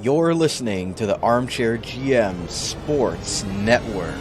You're listening to the Armchair GM Sports Network.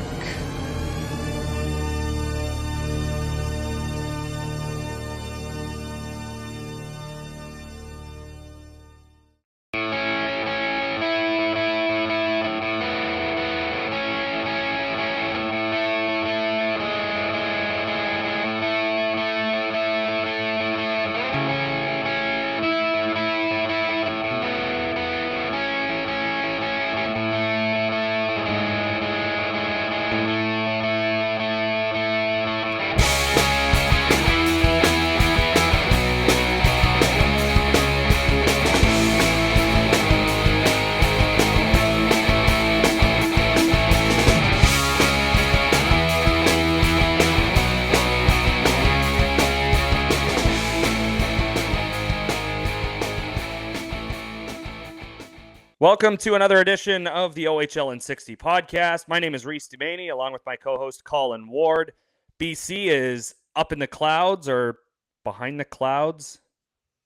Welcome to another edition of the OHL in 60 podcast. My name is Reece, Doumani, along with my co-host Colin Ward. BC is up in the clouds or behind the clouds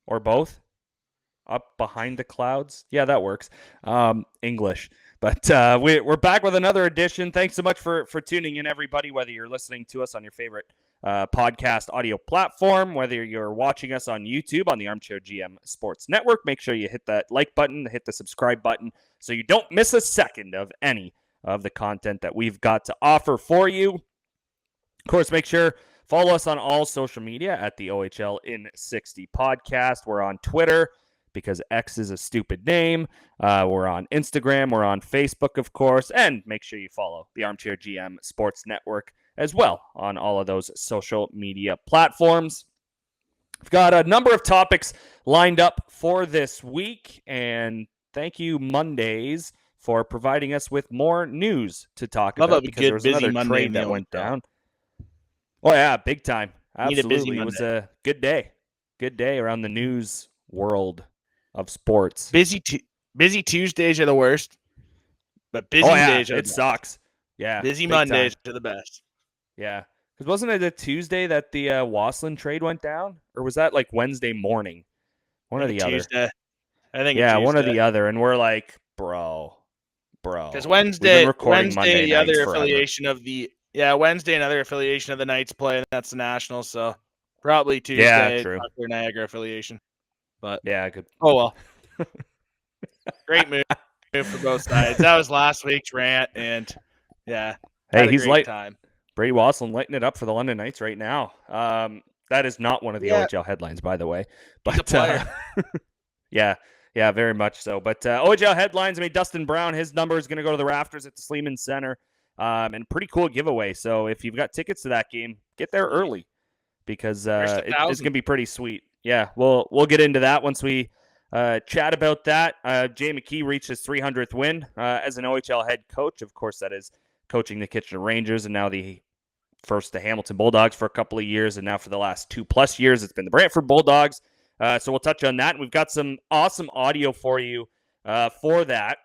or both. Up behind the clouds. Yeah, that works. English. But we're back with another edition. Thanks so much for tuning in, everybody, whether you're listening to us on your favorite podcast audio platform, whether you're watching us on YouTube on the Armchair GM Sports Network. Make sure you hit that like button, hit the subscribe button so you don't miss a second of any of the content that we've got to offer for you. Of course, make sure follow us on all social media at the OHL in 60 podcast. We're on Twitter because X is a stupid name. We're on Instagram. We're on Facebook, of course. And make sure you follow the Armchair GM Sports Network as well on all of those social media platforms. We've got a number of topics lined up for this week. And thank you, Mondays, for providing us with more news to talk about. Because there was another trade that went down. Oh, yeah, big time. Absolutely. It was a good day. Good day around the news world of sports. Busy Tuesdays are the worst, but busy days are the best. Sucks. Yeah. Busy Mondays are the best. Yeah. Because wasn't it a Tuesday that the Wasslin trade went down? Or was that like Wednesday morning? One or the Tuesday. other. I think yeah, Tuesday. One or the other. And we're like, bro. Because Wednesday another affiliation of the Knights play, and that's the Nationals, so probably Tuesday. Yeah, true. Niagara affiliation. But yeah, good. Oh well. Great move for both sides. That was last week's rant, and yeah. Hey, he's time. Brady Wasslin lighting it up for the London Knights right now. That is not one of the OHL headlines, by the way. But yeah, very much so. But OHL headlines. I mean, Dustin Brown, his number is going to go to the rafters at the Sleeman Center, and pretty cool giveaway. So if you've got tickets to that game, get there early because it's going to be pretty sweet. Yeah, we'll get into that once we chat about that. Jay McKee reached his 300th win as an OHL head coach. Of course, that is coaching the Kitchener Rangers and now the Hamilton Bulldogs for a couple of years. And now for the last 2+ years, it's been the Brantford Bulldogs. So we'll touch on that. And we've got some awesome audio for you for that.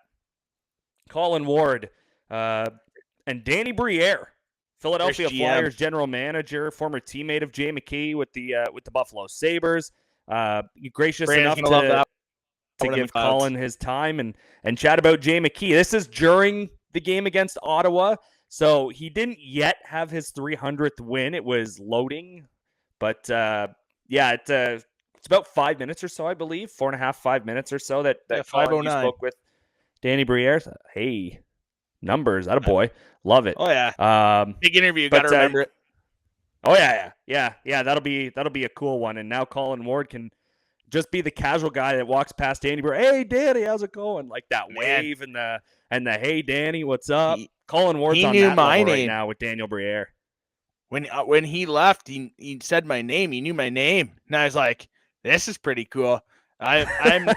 Colin Ward and Danny Briere, Philadelphia Flyers general manager, former teammate of Jay McKee with the Buffalo Sabres. Gracious enough to give Colin his time and chat about Jay McKee. This is during the game against Ottawa, so he didn't yet have his 300th win. It was loading, but it's about 5 minutes or so, I believe, 4.5, 5 minutes or so that Colin spoke with Danny Briere. Hey, numbers, that a boy. Love it. Oh yeah. Big interview. Got to remember it. Oh yeah. That'll be a cool one. And now Colin Ward can just be the casual guy that walks past Danny Briere. Hey, Danny, how's it going? Like that wave and the hey, Danny, what's up? Colin Ward's on that level right now with Daniel Briere. When he left, he said my name. He knew my name, and I was like, "This is pretty cool." I'm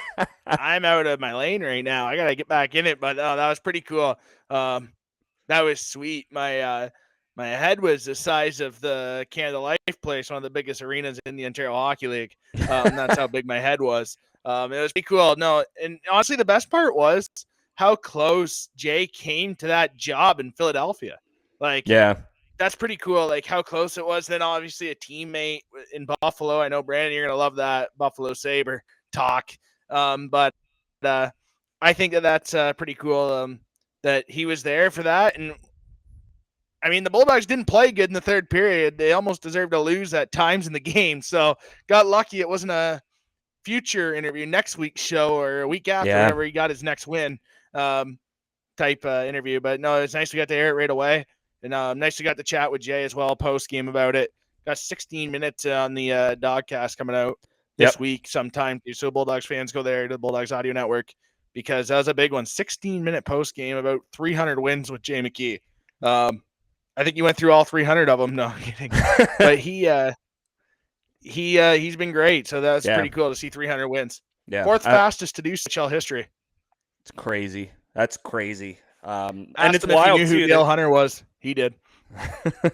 I'm out of my lane right now. I gotta get back in it, but that was pretty cool. That was sweet. My head was the size of the Canada Life Place, one of the biggest arenas in the Ontario Hockey League. That's how big my head was. It was pretty cool. No, and honestly, the best part was how close Jay came to that job in Philadelphia. Like, yeah, that's pretty cool. Like how close it was. Then obviously a teammate in Buffalo. I know Brandon, you're gonna love that Buffalo Sabre talk. But I think that's pretty cool that he was there for that. And I mean, the Bulldogs didn't play good in the third period. They almost deserved to lose at times in the game. So got lucky it wasn't a future interview, next week's show or a week after, whenever he got his next win type interview. But no, it's nice we got to air it right away. And nice we got to chat with Jay as well post-game about it. Got 16 minutes on the Dogcast coming out this week sometime. So Bulldogs fans, go there to the Bulldogs Audio Network because that was a big one. 16-minute post-game, about 300 wins with Jay McKee. I think you went through all 300 of them. No, I'm kidding. But he's been great. So that's pretty cool to see 300 wins. Yeah. Fourth fastest to do OHL history. It's crazy. That's crazy. And it's wild, if you knew who Dale Hunter was. He did.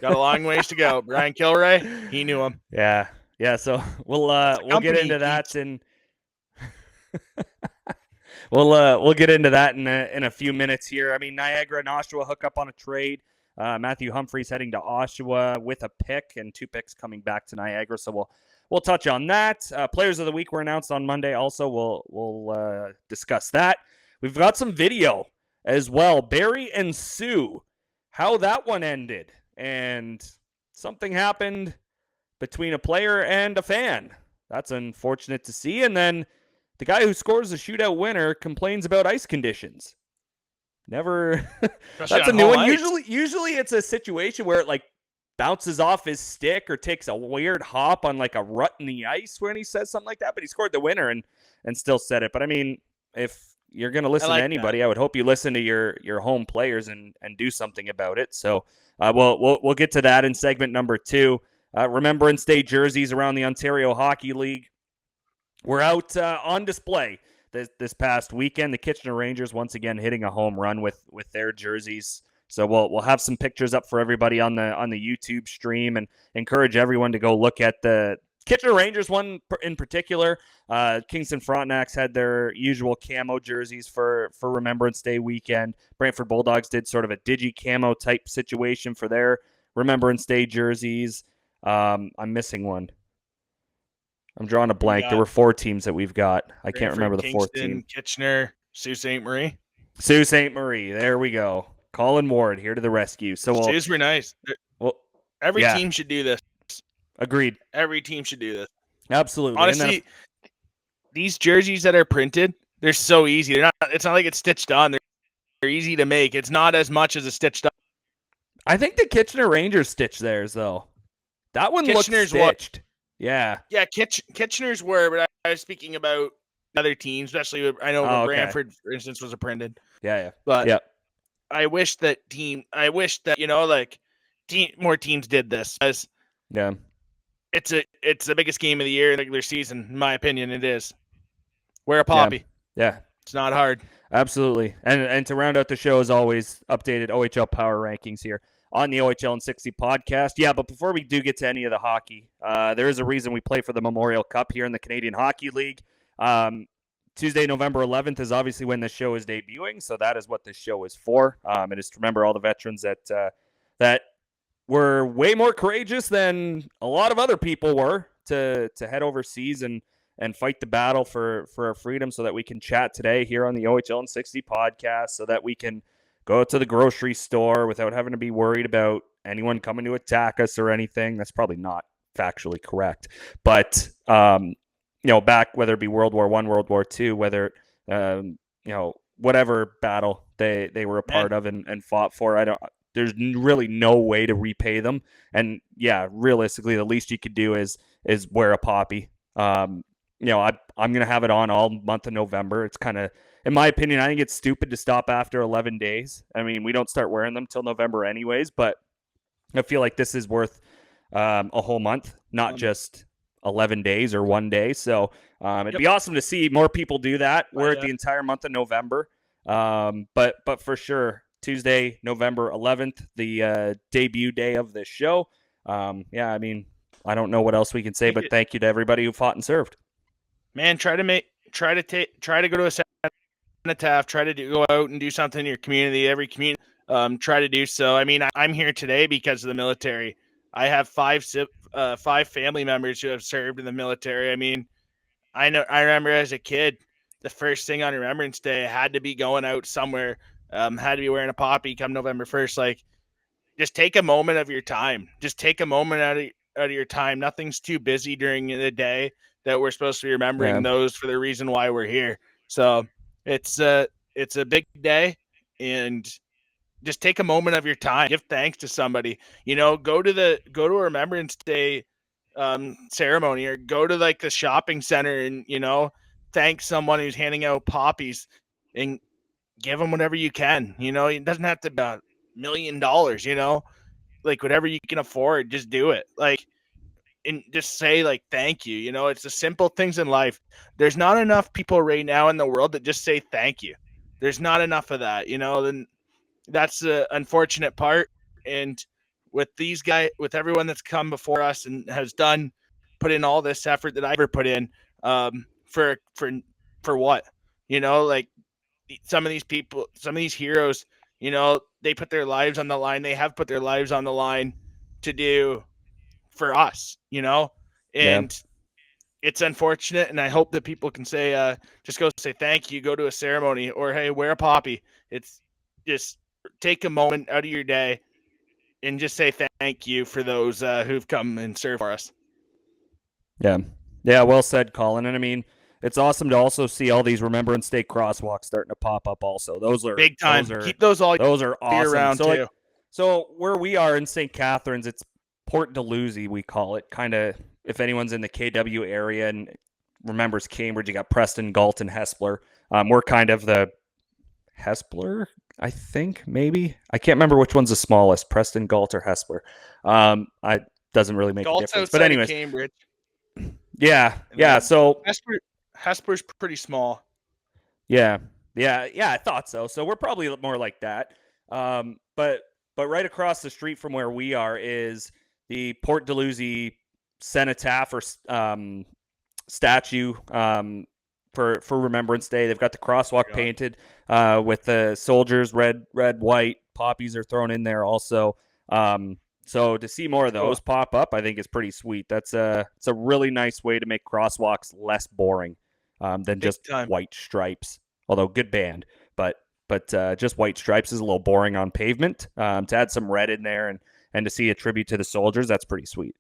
Got a long ways to go. Brian Kilray, he knew him. Yeah. Yeah. So we'll get into that and we'll get into that in a few minutes here. I mean, Niagara and Oshawa hook up on a trade. Matthew Humphreys heading to Oshawa with a pick and 2 picks coming back to Niagara. So we'll touch on that. Players of the week were announced on Monday. Also, we'll discuss that. We've got some video as well. Barrie and Soo, how that one ended, and something happened between a player and a fan. That's unfortunate to see. And then the guy who scores the shootout winner complains about ice conditions. Never. That's a new one. Usually it's a situation where it like bounces off his stick or takes a weird hop on like a rut in the ice when he says something like that. But he scored the winner and still said it. But I mean, if you're going to listen to anybody, I would hope you listen to your home players and do something about it. So we'll get to that in segment number 2. Remembrance Day jerseys around the Ontario Hockey League were out on display this past weekend. The Kitchener Rangers once again hitting a home run with their jerseys. So we'll have some pictures up for everybody on the YouTube stream and encourage everyone to go look at the Kitchener Rangers one in particular. Kingston Frontenacs had their usual camo jerseys for Remembrance Day weekend. Brantford Bulldogs did sort of a digi camo type situation for their Remembrance Day jerseys. I'm missing one. I'm drawing a blank. There were 4 teams that we've got. I can't remember the fourth team. Kitchener, Sault Ste. Marie. Sault Ste. Marie. There we go. Colin Ward here to the rescue. So Sault's were nice. Well, every team should do this. Agreed. Every team should do this. Absolutely. Honestly, these jerseys that are printed, they're so easy. It's not like it's stitched on. They're easy to make. It's not as much as a stitched on. I think the Kitchener Rangers stitched theirs though. That one looks stitched. Yeah. Yeah, Kitchener's were, but I was speaking about other teams, especially I know Brantford, for instance, was a printed. Yeah. But I wish that more teams did this. Yeah. It's the biggest game of the year in the regular season, in my opinion. It is. Wear a poppy. Yeah. It's not hard. Absolutely. And to round out the show, as always, updated OHL power rankings here on the OHL in 60 podcast. Yeah, but before we do get to any of the hockey, there is a reason we play for the Memorial Cup here in the Canadian Hockey League. Tuesday, November 11th is obviously when the show is debuting, so that is what this show is for. It is to remember all the veterans that were way more courageous than a lot of other people were to head overseas and fight the battle for our freedom, so that we can chat today here on the OHL in 60 podcast, so that we can go to the grocery store without having to be worried about anyone coming to attack us or anything. That's probably not factually correct. But, back, whether it be World War I, World War II, whether, whatever battle they were a part of and fought for, there's really no way to repay them. And yeah, realistically, the least you could do is wear a poppy. I'm going to have it on all month of November. It's kind of, in my opinion, I think it's stupid to stop after 11 days. I mean, we don't start wearing them till November anyways, but I feel like this is worth a whole month, not just 11 days or 1 day. So it'd be awesome to see more people do that. Wear it the entire month of November. But for sure, Tuesday, November 11th, the debut day of this show. I mean, I don't know what else we can say, but thank you to everybody who fought and served. Man, try to go to a cenotaph, try to go out and do something in your community. Every community, try to do so. I mean, I'm here today because of the military. I have 5 family members who have served in the military. I mean, I remember as a kid, the first thing on Remembrance Day had to be going out somewhere, had to be wearing a poppy come November 1st. Like, just take a moment of your time. Just take a moment out of your time. Nothing's too busy during the day that we're supposed to be remembering those for the reason why we're here. So it's a big day, and just take a moment of your time. Give thanks to somebody. Go to a Remembrance Day ceremony, or go to like the shopping center and thank someone who's handing out poppies, and give them whatever you can. It doesn't have to be $1 million. Like, whatever you can afford, just do it. Like, and just say like thank you. It's the simple things in life. There's not enough people right now in the world that just say thank you. There's not enough of that. Then that's the unfortunate part. And with these guys, with everyone that's come before us and has put in all this effort that I ever put in, for what? Like, some of these people, some of these heroes, they put their lives on the line. They have put their lives on the line to do for us, and it's unfortunate. And I hope that people can say, just go say thank you, go to a ceremony, or, hey, wear a poppy. It's just take a moment out of your day and just say thank you for those who've come and served for us. Yeah. Yeah. Well said, Colin. And I mean, it's awesome to also see all these Remembrance Day crosswalks starting to pop up also. Those are big time. Keep those all those are awesome. Around so, too. So where we are in St. Catharines, it's Port Dalhousie, we call it. Kind of, if anyone's in the KW area and remembers Cambridge, you got Preston, Galton, Hespeler. We're kind of the Hespeler, I think, maybe. I can't remember which one's the smallest, Preston, Galt, or Hespeler. I doesn't really make Galt's a difference. But anyways, Cambridge. Yeah. So Hesper's pretty small. Yeah. I thought so. So we're probably more like that. But right across the street from where we are is the Port Dalhousie cenotaph or statue for Remembrance Day. They've got the crosswalk painted with the soldiers, red, white. Poppies are thrown in there also. So to see more of those pop up, I think is pretty sweet. It's a really nice way to make crosswalks less boring than just white stripes. Although good band, but just white stripes is a little boring on pavement. To add some red in there and to see a tribute to the soldiers, that's pretty sweet.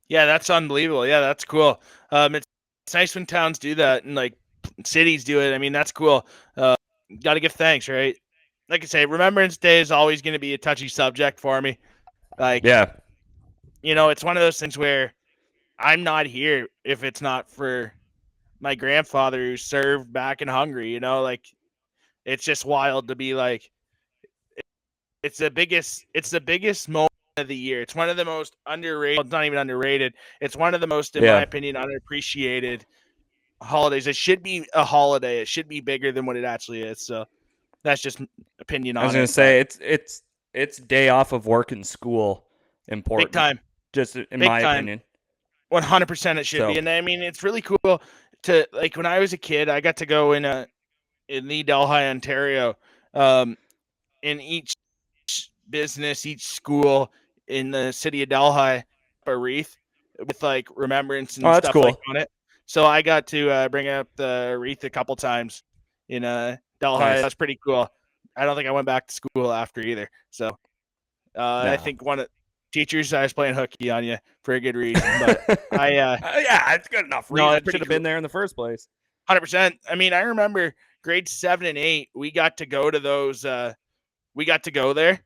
Yeah, that's unbelievable. Yeah, that's cool. It's nice when towns do that and like cities do it. I mean, that's cool. Got to give thanks, right? Like I say, Remembrance Day is always going to be a touchy subject for me. Like, it's one of those things where I'm not here if it's not for my grandfather who served back in Hungary. Like, it's just wild to be like, it's the biggest moment of the year. It's one of the most underrated. Well, it's not even underrated. It's one of the most, in my opinion, unappreciated holidays. It should be a holiday. It should be bigger than what it actually is. So that's just opinion on it. I was going to say it's day off of work and school important. Big time. Just in my opinion. 100% it should be. And I mean, it's really cool to, like, when I was a kid, I got to go in the Delhi, Ontario, in each business, each school in the city of Delhi, a wreath with like remembrance and stuff like on it. So I got to bring up the wreath a couple times in Delhi. Nice. That's pretty cool. I don't think I went back to school after either. So I think one of teachers, I was playing hooky on you for a good reason. But yeah, it's good enough. No, it should have been there in the first place. 100%. I mean, I remember grades 7 and 8, we got to go to those. We got to go there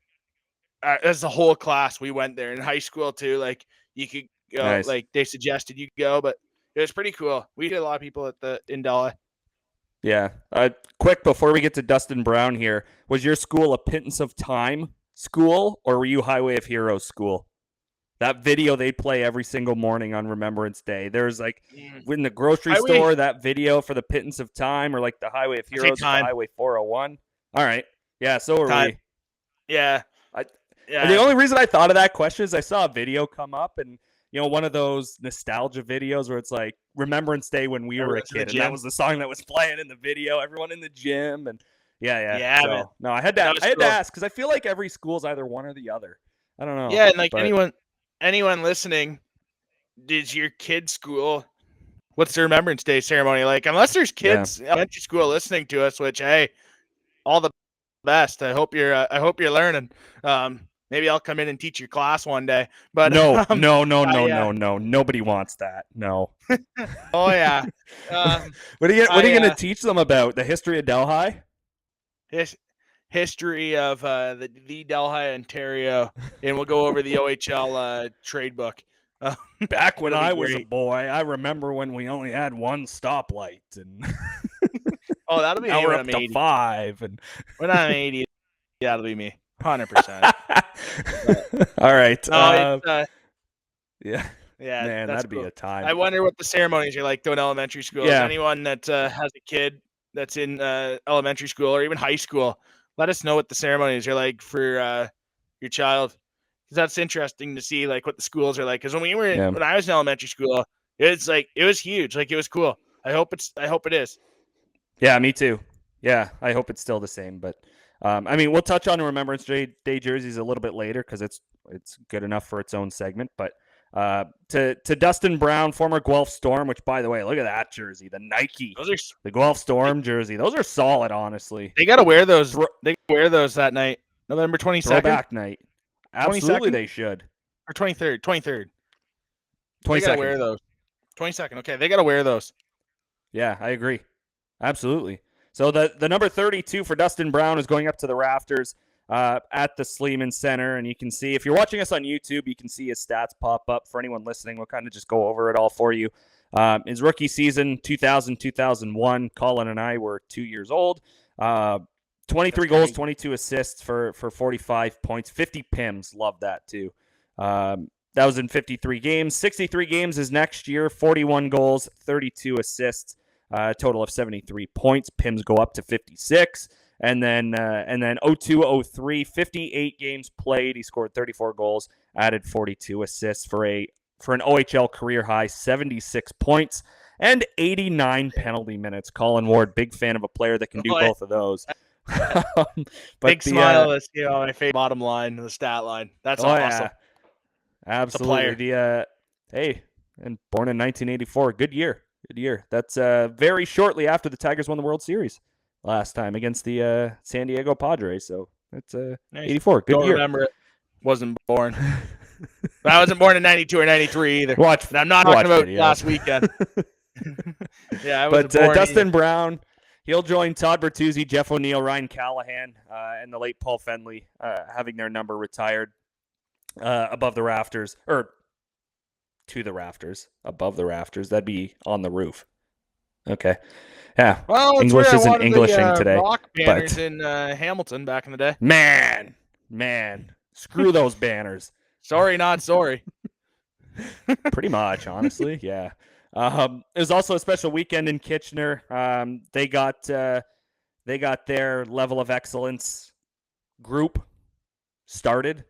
as a whole class. We went there in high school too. Like, you could go, like they suggested you go, but it was pretty cool. We did a lot of people in Delhi. Yeah. Quick, before we get to Dustin Brown here, was your school a Pittance of Time school, or were you Highway of Heroes school? That video they play every single morning on Remembrance Day. There's like in the grocery store, that video for the Pittance of Time, or like the Highway of Heroes, the Highway 401. All right. Yeah, so are we. Yeah. The only reason I thought of that question is I saw a video come up, and one of those nostalgia videos where it's like Remembrance Day when we were a kid, and that was the song that was playing in the video. Everyone in the gym, and yeah. So, no, I had to ask because I feel like every school's either one or the other. I don't know. Yeah, and like anyone listening, did your kid's school what's the Remembrance Day ceremony like? Unless there's kids elementary school listening to us, which, hey, all the best. I hope you're learning. Maybe I'll come in and teach your class one day. But no. Nobody wants that. No. Oh yeah. What are you going to teach them about? The history of Delhi? History of the Delhi, Ontario, and we'll go over the OHL trade book. Back when I was a boy, I remember when we only had one stoplight, and oh, that'll be now me we're when up I'm to 80. 5. And when I'm 80, that'll be me, 100%. All right. Yeah, man, that'd be a time. I wonder what the ceremonies are like doing elementary school. Yeah. Anyone that has a kid that's in elementary school or even high school, let us know what the ceremonies are like for your child, because that's interesting to see like what the schools are like. Because when I was in elementary school, it was huge, like it was cool. I hope it is. Yeah, me too. Yeah, I hope it's still the same. But I mean, we'll touch on Remembrance Day jerseys a little bit later because it's good enough for its own segment. But to Dustin Brown, former Guelph Storm, which, by the way, look at that jersey, the Nike, the Guelph Storm jersey. Those are solid, honestly. They got to wear those. They wear those that night, November 22nd. Throwback night. Absolutely, 22nd? They should. Or 23rd. 23rd. 22nd. They got to wear those. 22nd. Okay, they got to wear those. Yeah, I agree. Absolutely. So the number 32 for Dustin Brown is going up to the rafters at the Sleeman Center. And you can see, if you're watching us on YouTube, you can see his stats pop up. For anyone listening, we'll kind of just go over it all for you. His rookie season, 2000-2001, Colin and I were 2 years old. 23 goals, 22 assists for 45 points, 50 PIMs. Love that, too. That was in 53 games. 63 games is next year, 41 goals, 32 assists. Total of 73 points. PIMs go up to 56. And then 02-03, 58 games played. He scored 34 goals, added 42 assists for an OHL career high 76 points and 89 penalty minutes. Colin Ward, big fan of a player that can do both of those. But big smile on my face, bottom line, the stat line. That's awesome. Yeah. Absolutely. Hey, and born in 1984. Good year. Good year. That's very shortly after the Tigers won the World Series last time against the San Diego Padres. So that's 84. Good year. Remember it. Wasn't born. But I wasn't born in 92 or 93 either. And I'm not talking about last weekend. Yeah, I was born. Dustin Brown, he'll join Todd Bertuzzi, Jeff O'Neill, Ryan Callahan, and the late Paul Fenley having their number retired above the rafters, or to the rafters, above the rafters. That'd be on the roof. Okay. Yeah. Well, English isn't Englishing today. Rock banners in Hamilton back in the day. Man. Screw those banners. Sorry, not sorry. Pretty much, honestly. Yeah. It was also a special weekend in Kitchener. They got their level of excellence group started.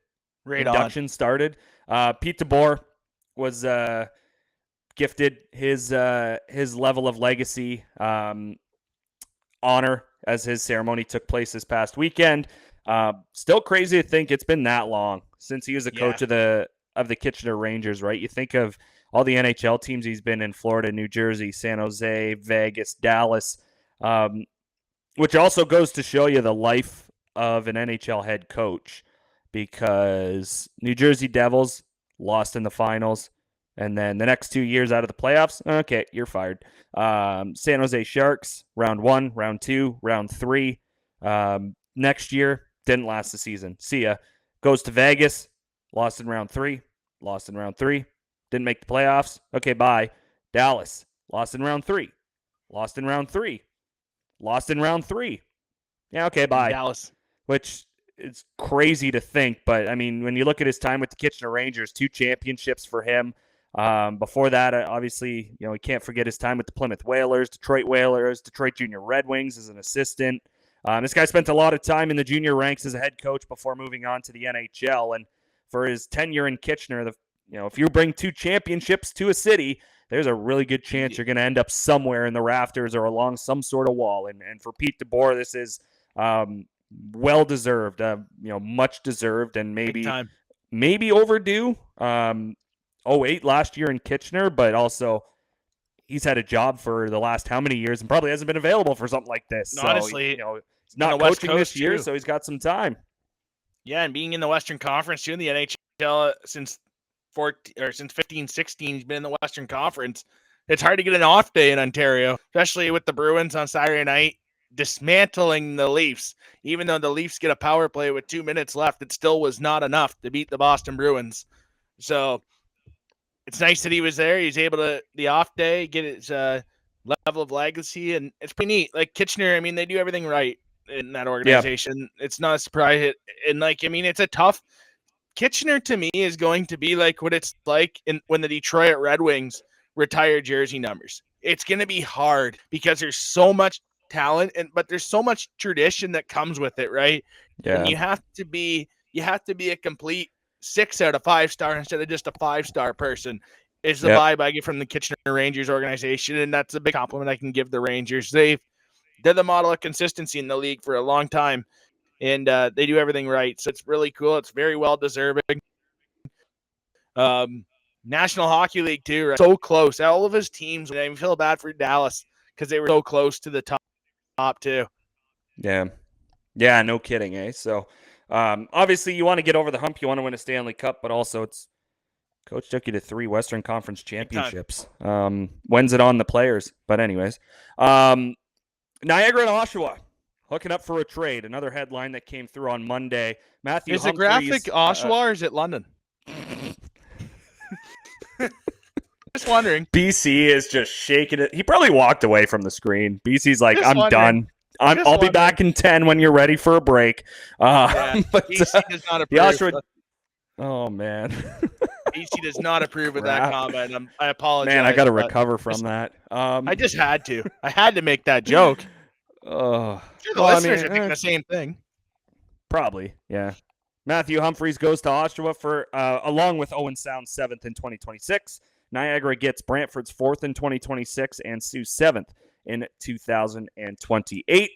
Induction started. Pete DeBoer was gifted his level of legacy honor as his ceremony took place this past weekend. Still crazy to think it's been that long since he was a coach of the Kitchener Rangers, right? You think of all the NHL teams he's been in: Florida, New Jersey, San Jose, Vegas, Dallas, which also goes to show you the life of an NHL head coach, because New Jersey Devils lost in the finals, and then the next 2 years out of the playoffs, okay, you're fired. San Jose Sharks, round 1, round 2, round 3. Next year, didn't last the season. See ya. Goes to Vegas, lost in round 3, didn't make the playoffs. Okay, bye. Dallas, lost in round 3. Yeah, okay, bye. Dallas. Which is crazy to think, but I mean, when you look at his time with the Kitchener Rangers, 2 championships for him. Before that, obviously, we can't forget his time with the Plymouth Whalers, Detroit Junior Red Wings as an assistant. This guy spent a lot of time in the junior ranks as a head coach before moving on to the NHL. And for his tenure in Kitchener, if you bring 2 championships to a city, there's a really good chance you're going to end up somewhere in the rafters or along some sort of wall. And for Pete DeBoer, this is well deserved, much deserved, and maybe overdue. 08 last year in Kitchener, but also he's had a job for the last how many years and probably hasn't been available for something like this. So, honestly, he's not coaching this year, too. so he's got some time. Yeah, and being in the Western Conference too in the NHL since 15, 16, he's been in the Western Conference. It's hard to get an off day in Ontario, especially with the Bruins on Saturday night dismantling the Leafs. Even though the Leafs get a power play with 2 minutes left, it still was not enough to beat the Boston Bruins. So it's nice that he was there. He's able to, the off day, get his level of legacy, and it's pretty neat. Like Kitchener, I mean, they do everything right in that organization. Yeah. It's not a surprise. And like, I mean, it's a tough, Kitchener to me is going to be like what it's like when the Detroit Red Wings retire jersey numbers. It's going to be hard because there's so much talent, but there's so much tradition that comes with it, right? Yeah. And you have to be a complete 6 out of 5 star instead of just a 5-star person. Is the vibe I get from the Kitchener Rangers organization, and that's a big compliment I can give the Rangers. They're the model of consistency in the league for a long time. And they do everything right. So it's really cool. It's very well deserving. National Hockey League too, right? So close. All of his teams, I feel bad for Dallas because they were so close to the top too. Yeah. Yeah, no kidding, eh? So obviously you want to get over the hump. You want to win a Stanley Cup, but also Coach took you to 3 Western Conference championships. When's it on the players? But anyways, Niagara and Oshawa. Hooking up for a trade. Another headline that came through on Monday. Matthew Is Humphreys, the graphic Oshawa or is it London? Just wondering. BC is just shaking it. He probably walked away from the screen. BC's like, I'm done. I'll be back in 10 when you're ready for a break. But BC does not approve. Oh, man. BC does not approve of that comment. I apologize. Man, I got to recover from that. I just had to. I had to make that joke. The listeners are thinking the same thing. Probably, yeah. Matthew Humphreys goes to Oshawa for, along with Owen Sound's 7th in 2026. Niagara gets Brantford's 4th in 2026 and Soo's 7th in 2028.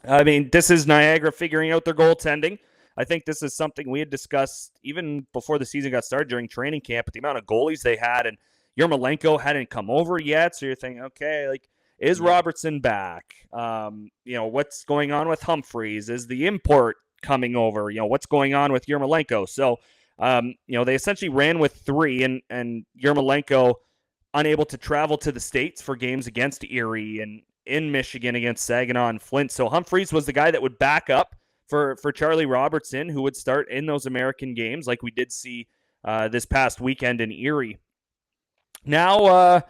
I mean, this is Niagara figuring out their goaltending. I think this is something we had discussed even before the season got started during training camp, but the amount of goalies they had, and Yarmolenko hadn't come over yet, so you're thinking, okay, like, is Robertson back? What's going on with Humphreys? Is the import coming over? What's going on with Yarmolenko? So, they essentially ran with 3, and Yarmolenko unable to travel to the States for games against Erie and in Michigan against Saginaw and Flint. So Humphreys was the guy that would back up for Charlie Robertson, who would start in those American games like we did see this past weekend in Erie. Now,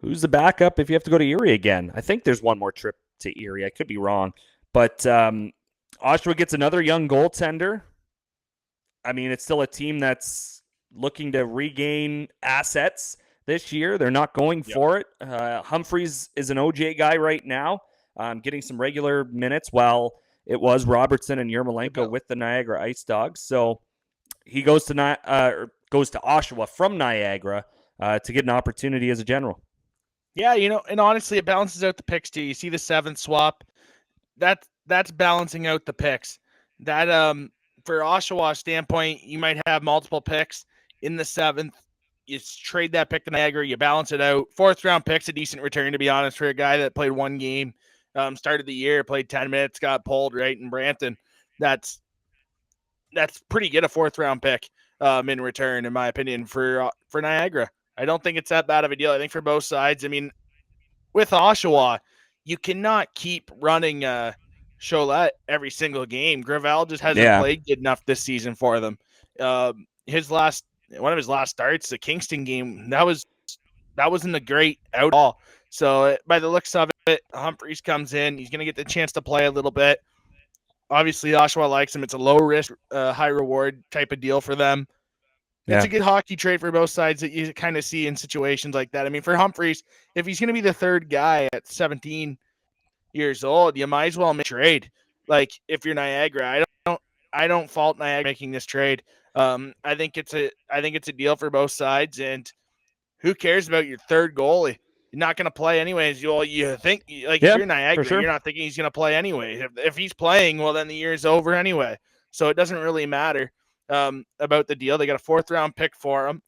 who's the backup if you have to go to Erie again? I think there's one more trip to Erie. I could be wrong. But Oshawa gets another young goaltender. I mean, it's still a team that's looking to regain assets this year. They're not going for it. Humphreys is an OJ guy right now, getting some regular minutes while it was Robertson and Yarmolenko with the Niagara IceDogs. So he goes to Oshawa from Niagara to get an opportunity as a general. Yeah, and honestly, it balances out the picks too. You see the 7th swap. That's balancing out the picks. That for Oshawa standpoint, you might have multiple picks in the 7th. You trade that pick to Niagara, you balance it out. 4th round pick's a decent return, to be honest, for a guy that played 1 game, started the year, played 10 minutes, got pulled right in Brampton. That's pretty good, a 4th round pick in return, in my opinion, for Niagara. I don't think it's that bad of a deal. I think for both sides, I mean, with Oshawa, you cannot keep running Cholette every single game. Gravel just hasn't played good enough this season for them. One of his last starts, the Kingston game, that wasn't a great out at all. So by the looks of it, Humphreys comes in. He's going to get the chance to play a little bit. Obviously, Oshawa likes him. It's a low risk, high reward type of deal for them. It's a good hockey trade for both sides that you kind of see in situations like that. I mean, for Humphreys, if he's going to be the 3rd guy at 17 years old, you might as well make a trade. Like, if you're Niagara, I don't fault Niagara making this trade. I think it's a deal for both sides, and who cares about your 3rd goalie? You're not going to play anyways. You think, like, if you're Niagara, you're not thinking he's going to play anyway. If he's playing, well, then the year's over anyway. So it doesn't really matter about the deal. They got a 4th round pick for him.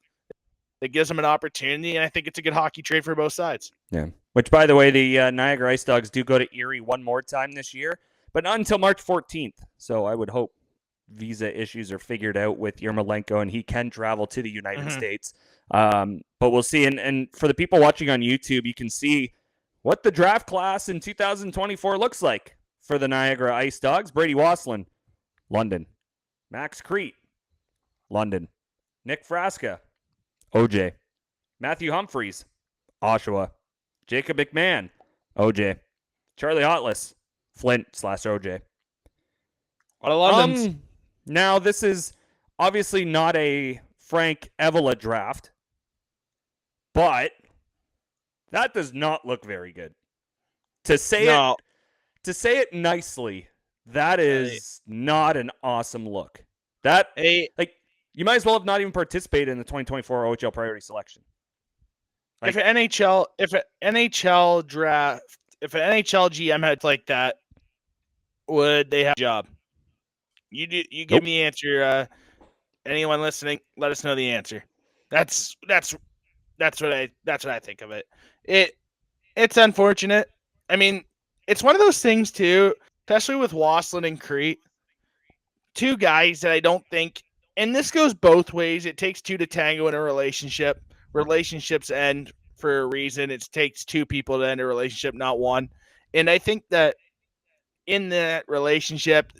that gives them an opportunity, and I think it's a good hockey trade for both sides. Yeah. Which, by the way, the Niagara IceDogs do go to Erie one more time this year, but not until March 14th. So I would hope visa issues are figured out with Yermolenko and he can travel to the United States. But we'll see. And for the people watching on YouTube, you can see what the draft class in 2024 looks like for the Niagara IceDogs. Brady Wasslin, London. Max Crete, London. Nick Frasca, OJ. Matthew Humphreys, Oshawa. Jacob McMahon, OJ. Charlie Hotless, Flint/OJ. What a London's. Now, this is obviously not a Frank Evola draft, but that does not look very good. To say it nicely, that is not an awesome look. You might as well have not even participated in the 2024 OHL priority selection. If an NHL GM had like that, would they have a job? You give me the answer. Anyone listening, let us know the answer. That's what I think of it. It's unfortunate. I mean, it's one of those things too, especially with Wasslin and Crete. Two guys that I don't think, and this goes both ways. It takes two to tango in a relationship. Relationships end for a reason. It takes two people to end a relationship, not one. And I think that in that relationship,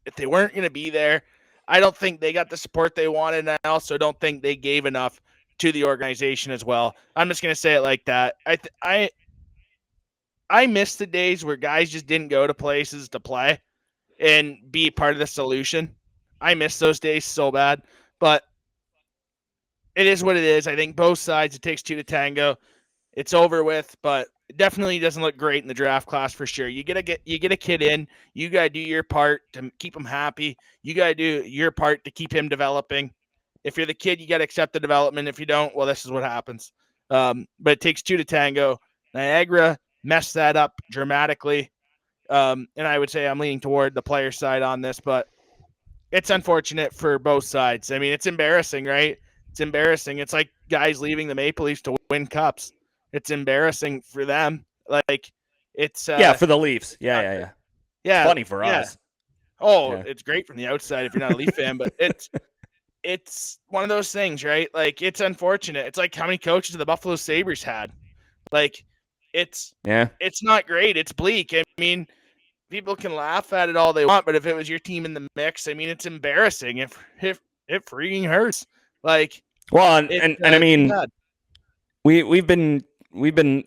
if they weren't going to be there, I don't think they got the support they wanted. And I also don't think they gave enough to the organization as well. I'm just going to say it like that. I miss the days where guys just didn't go to places to play and be part of the solution. I miss those days so bad, but it is what it is. I think both sides, it takes two to tango. It's over with, but it definitely doesn't look great in the draft class for sure. You get a kid in, you got to do your part to keep him happy. You got to do your part to keep him developing. If you're the kid, you got to accept the development. If you don't, well, this is what happens. But it takes two to tango. Niagara messed that up dramatically. And I would say I'm leaning toward the player side on this, but it's unfortunate for both sides. I mean, it's embarrassing, right? It's embarrassing. It's like guys leaving the Maple Leafs to win cups. It's embarrassing for them. Like it's for the Leafs. Yeah. It's funny for us. Oh, yeah. It's great from the outside if you're not a Leaf fan, but it's one of those things, right? Like it's unfortunate. It's like how many coaches the Buffalo Sabres had. Like it's not great. It's bleak. I mean, people can laugh at it all they want, but if it was your team in the mix, I mean, it's embarrassing. If it freaking hurts. Like, well, and I mean, we've been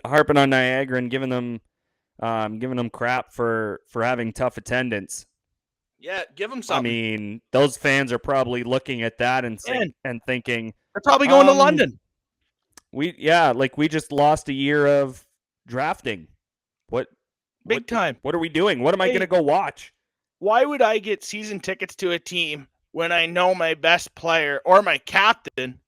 harping on Niagara and giving them crap for having tough attendance. Yeah, give them something. I mean, those fans are probably looking at that and thinking they're probably going to London. We just lost a year of drafting. What are we doing? What am I going to go watch? Why would I get season tickets to a team when I know my best player or my captain?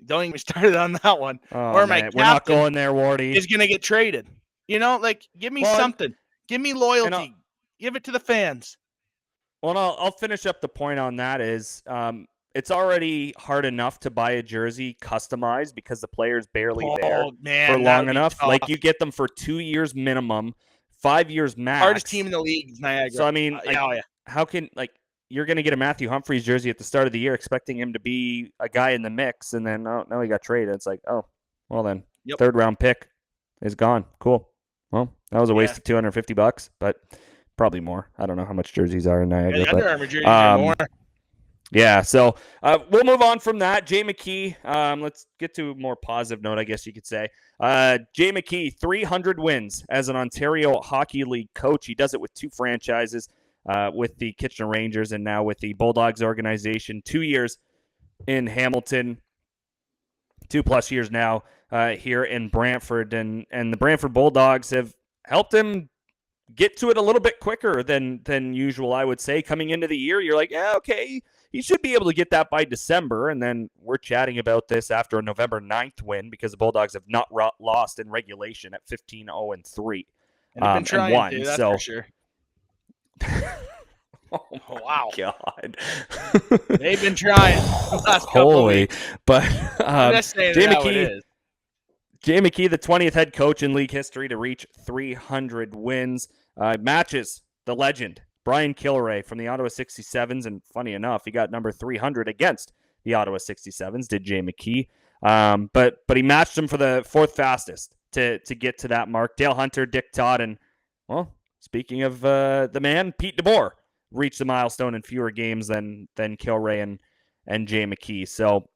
Don't even start it on that one. My captain, we're not going there, Wardy, is going to get traded. You know, like give me something. Give me loyalty. Give it to the fans. Well, I'll finish up the point on that is it's already hard enough to buy a jersey customized because the player's barely there for long enough. Like you get them for 2 years minimum, 5 years max. Hardest team in the league is Niagara. So I mean, how can you're going to get a Matthew Humphreys jersey at the start of the year expecting him to be a guy in the mix, and then now he got traded. It's like, oh, well then, third round pick is gone. Cool. Well, that was a waste of $250, but probably more. I don't know how much jerseys are in Niagara. The Under Armour jerseys are more. Yeah, so we'll move on from that. Jay McKee, let's get to a more positive note, I guess you could say. Jay McKee, 300 wins as an Ontario Hockey League coach. He does it with two franchises, with the Kitchener Rangers and now with the Bulldogs organization. 2 years in Hamilton, 2+ years now here in Brantford. And the Brantford Bulldogs have helped him get to it a little bit quicker than usual, I would say. Coming into the year, you're like, yeah, okay, he should be able to get that by December. And then we're chatting about this after a November 9th win because the Bulldogs have not lost in regulation at 15-0-3. And they've been trying to, that's for sure. Oh wow. God. They've been trying the last couple Holy, weeks. but I'm just saying Jay how it McKee, is. Jay McKee, the 20th head coach in league history to reach 300 wins, matches the legend Brian Kilray from the Ottawa 67s, and funny enough, he got number 300 against the Ottawa 67s. Did Jay McKee, but he matched him for the fourth fastest to get to that mark. Dale Hunter, Dick Todd, and well, speaking of the man, Pete DeBoer reached the milestone in fewer games than Kilray and Jay McKee. So,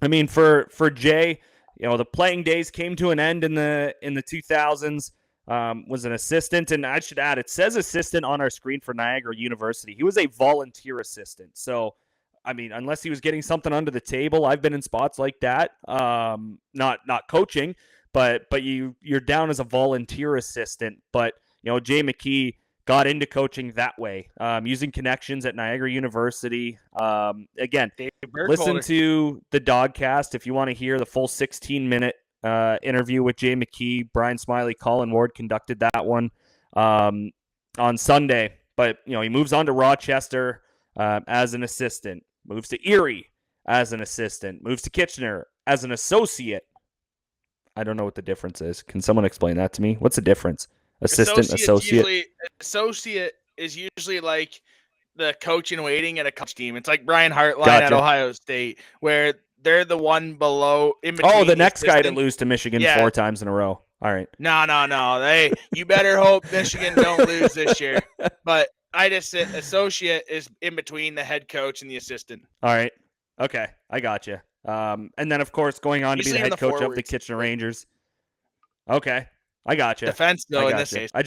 I mean, for Jay, you know, the playing days came to an end in the 2000s. Was an assistant, and I should add, it says assistant on our screen for Niagara University. He was a volunteer assistant. So, I mean, unless he was getting something under the table, I've been in spots like that. Not coaching, but you're down as a volunteer assistant. But you know, Jay McKee got into coaching that way, using connections at Niagara University. Again, listen to the Dogcast if you want to hear the full 16-minute interview with Jay McKee. Brian Smiley, Colin Ward conducted that one on Sunday. But you know, he moves on to Rochester as an assistant, moves to Erie as an assistant, moves to Kitchener as an associate. I don't know what the difference is. Can someone explain that to me? What's the difference? Assistant, associate. Associate is usually like the coach in waiting at a coach team. It's like Brian Hartline at Ohio State, where they're the one below in between. Oh, the next guy to lose to Michigan 4 times in a row. All right. No. You better hope Michigan don't lose this year. But I just said associate is in between the head coach and the assistant. All right. Okay. I got you. And then, of course, going on to be the head coach of the Kitchener Rangers. Okay. I got you. Defense, though, in this case. I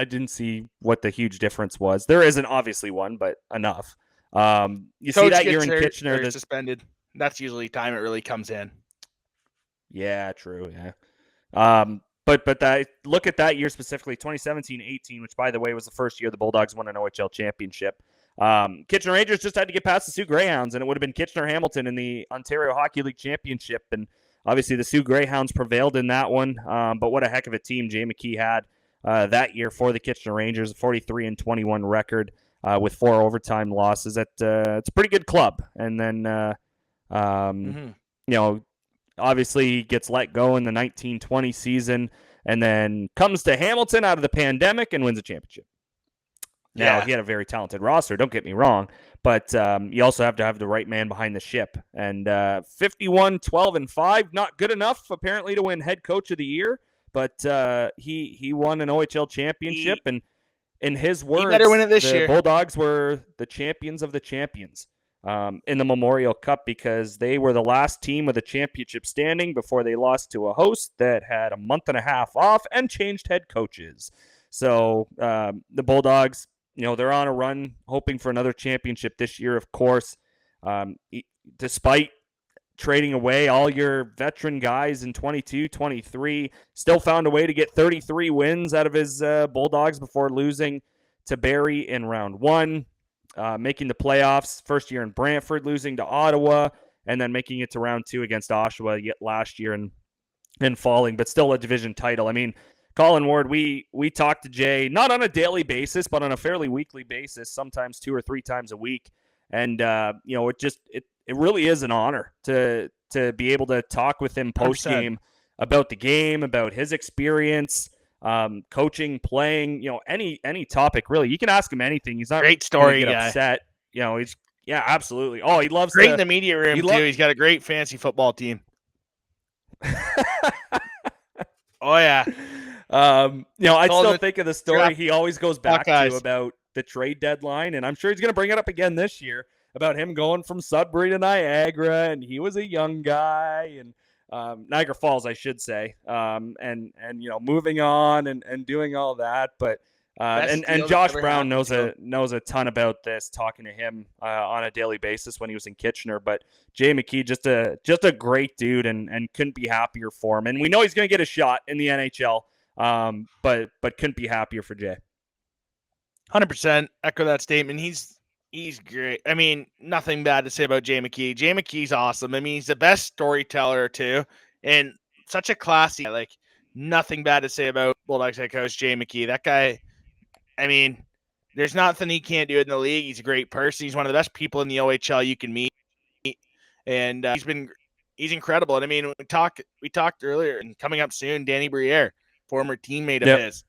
didn't see what the huge difference was. There isn't obviously one, but enough. You see that year in Kitchener. They're suspended. That's usually time it really comes in. Yeah, true. Yeah. But that, look at that year specifically, 2017-18, which, by the way, was the first year the Bulldogs won an OHL championship. Kitchener Rangers just had to get past the Soo Greyhounds, and it would have been Kitchener-Hamilton in the Ontario Hockey League championship. And obviously the Soo Greyhounds prevailed in that one. But what a heck of a team Jay McKee had that year for the Kitchener Rangers, a 43-21 record with 4 overtime losses. It's a pretty good club. And then, you know, obviously he gets let go in the 1920 season and then comes to Hamilton out of the pandemic and wins a championship. Now, he had a very talented roster, don't get me wrong, but you also have to have the right man behind the ship. And 51-12-5, not good enough, apparently, to win head coach of the year, but he won an OHL championship, and in his words, he better win it this year. Bulldogs were the champions of the champions in the Memorial Cup because they were the last team with a championship standing before they lost to a host that had a month and a half off and changed head coaches. So the Bulldogs, you know, they're on a run, hoping for another championship this year, of course. Despite trading away all your veteran guys in 22, 23, still found a way to get 33 wins out of his Bulldogs before losing to Barrie in round 1, making the playoffs, first year in Brantford, losing to Ottawa, and then making it to round 2 against Oshawa yet last year and falling, but still a division title. I mean, Colin Ward, we talk to Jay, not on a daily basis, but on a fairly weekly basis, sometimes 2 or 3 times a week. And, you know, it really is an honor to be able to talk with him post-game about the game, about his experience, coaching, playing, you know, any topic, really. You can ask him anything. He's not great story get guy. upset. You know, yeah, absolutely. Oh, he loves great in the media room, too. He's got a great fantasy football team. Oh, yeah. You know, I still think of the story he always goes back to about the trade deadline, and I'm sure he's going to bring it up again this year about him going from Sudbury to Niagara, and he was a young guy, and Niagara Falls, I should say, and you know, moving on and doing all that, but and Josh Brown knows a ton about this, talking to him on a daily basis when he was in Kitchener. But Jay McKee, just a great dude, and couldn't be happier for him. And we know he's going to get a shot in the NHL. But couldn't be happier for Jay. 100% echo that statement. He's great. I mean, nothing bad to say about Jay McKee. Jay McKee's awesome. I mean, he's the best storyteller too, and such a classy. Like, nothing bad to say about Bulldogs head coach Jay McKee. That guy, I mean, there's nothing he can't do in the league. He's a great person. He's one of the best people in the OHL you can meet, and he's incredible. And I mean, we talked earlier, and coming up soon, Danny Briere, former teammate of his.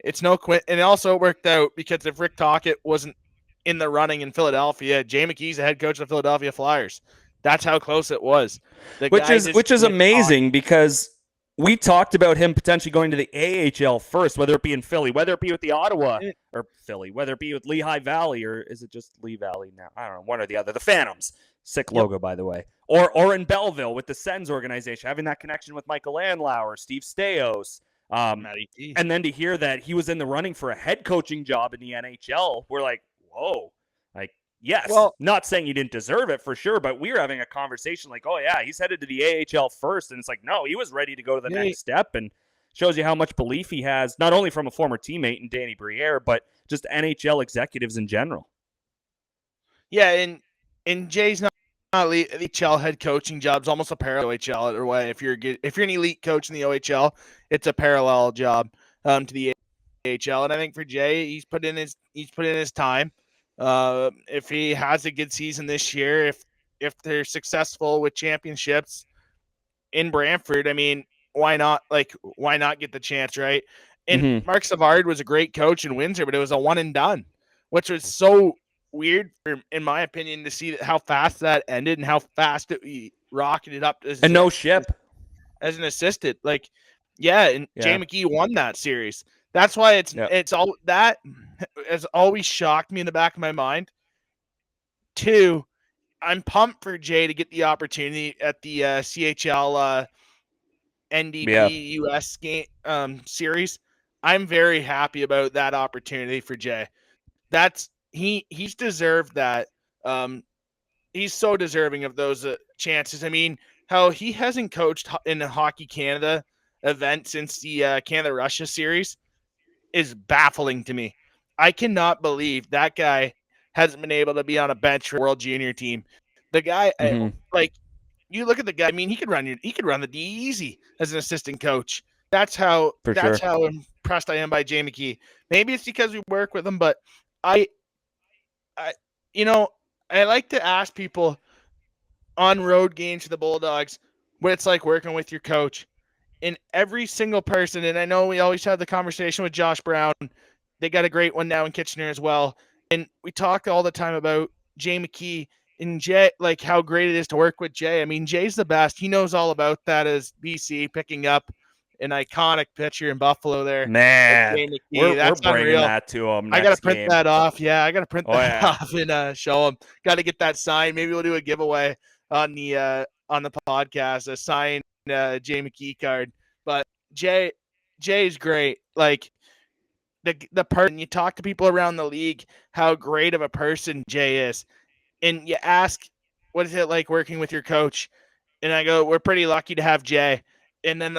It's no quit, and it also worked out because if Rick Tocchet wasn't in the running in Philadelphia, Jay McKee's the head coach of the Philadelphia Flyers. That's how close it was. Which is amazing because we talked about him potentially going to the AHL first, whether it be in Philly, whether it be with the Ottawa or Philly, whether it be with Lehigh Valley, or is it just Lee Valley now? I don't know, one or the other. The Phantoms, sick logo, by the way. Or in Belleville with the Sens organization, having that connection with Michael Landlauer, Steve Stais. And then to hear that he was in the running for a head coaching job in the NHL, we're like, whoa. Like, yes, not saying he didn't deserve it for sure, but we were having a conversation like, oh, yeah, he's headed to the AHL first. And it's like, no, he was ready to go to the next step, and shows you how much belief he has, not only from a former teammate in Danny Briere, but just NHL executives in general. Yeah, and Jay's not OHL head coaching job's almost a parallel OHL or way. If you're an elite coach in the OHL, it's a parallel job to the AHL. And I think for Jay, he's put in his time. If he has a good season this year, if they're successful with championships in Brantford, I mean, why not get the chance, right? And Mark Savard was a great coach in Windsor, but it was a one and done, which was so weird, in my opinion, to see how fast that ended and how fast it rocketed up as an assistant. Like, Jay McKee won that series. That's why it's all that has always shocked me in the back of my mind. 2, I'm pumped for Jay to get the opportunity at the CHL NDP US game series. I'm very happy about that opportunity for Jay. He's deserved that. He's so deserving of those chances. I mean, how he hasn't coached in a Hockey Canada event since the Canada-Russia series is baffling to me. I cannot believe that guy hasn't been able to be on a bench for a World Junior team. The guy, you look at the guy. I mean, he could run the D easy as an assistant coach. That's how impressed I am by Jay McKee. Maybe it's because we work with him, but I like to ask people on road games for the Bulldogs what it's like working with your coach. And every single person, and I know we always have the conversation with Josh Brown. They got a great one now in Kitchener as well. And we talk all the time about Jay McKee and Jay, like how great it is to work with Jay. I mean, Jay's the best. He knows all about that as BC picking up an iconic pitcher in Buffalo there. Man, we're bringing that to him next I got to print game. that off. Yeah, I got to print that off and show him. Got to get that signed. Maybe we'll do a giveaway on the podcast, a signed Jay McKee card. But Jay's great. Like the person, you talk to people around the league how great of a person Jay is, and you ask, what is it like working with your coach? And I go, we're pretty lucky to have Jay. And then,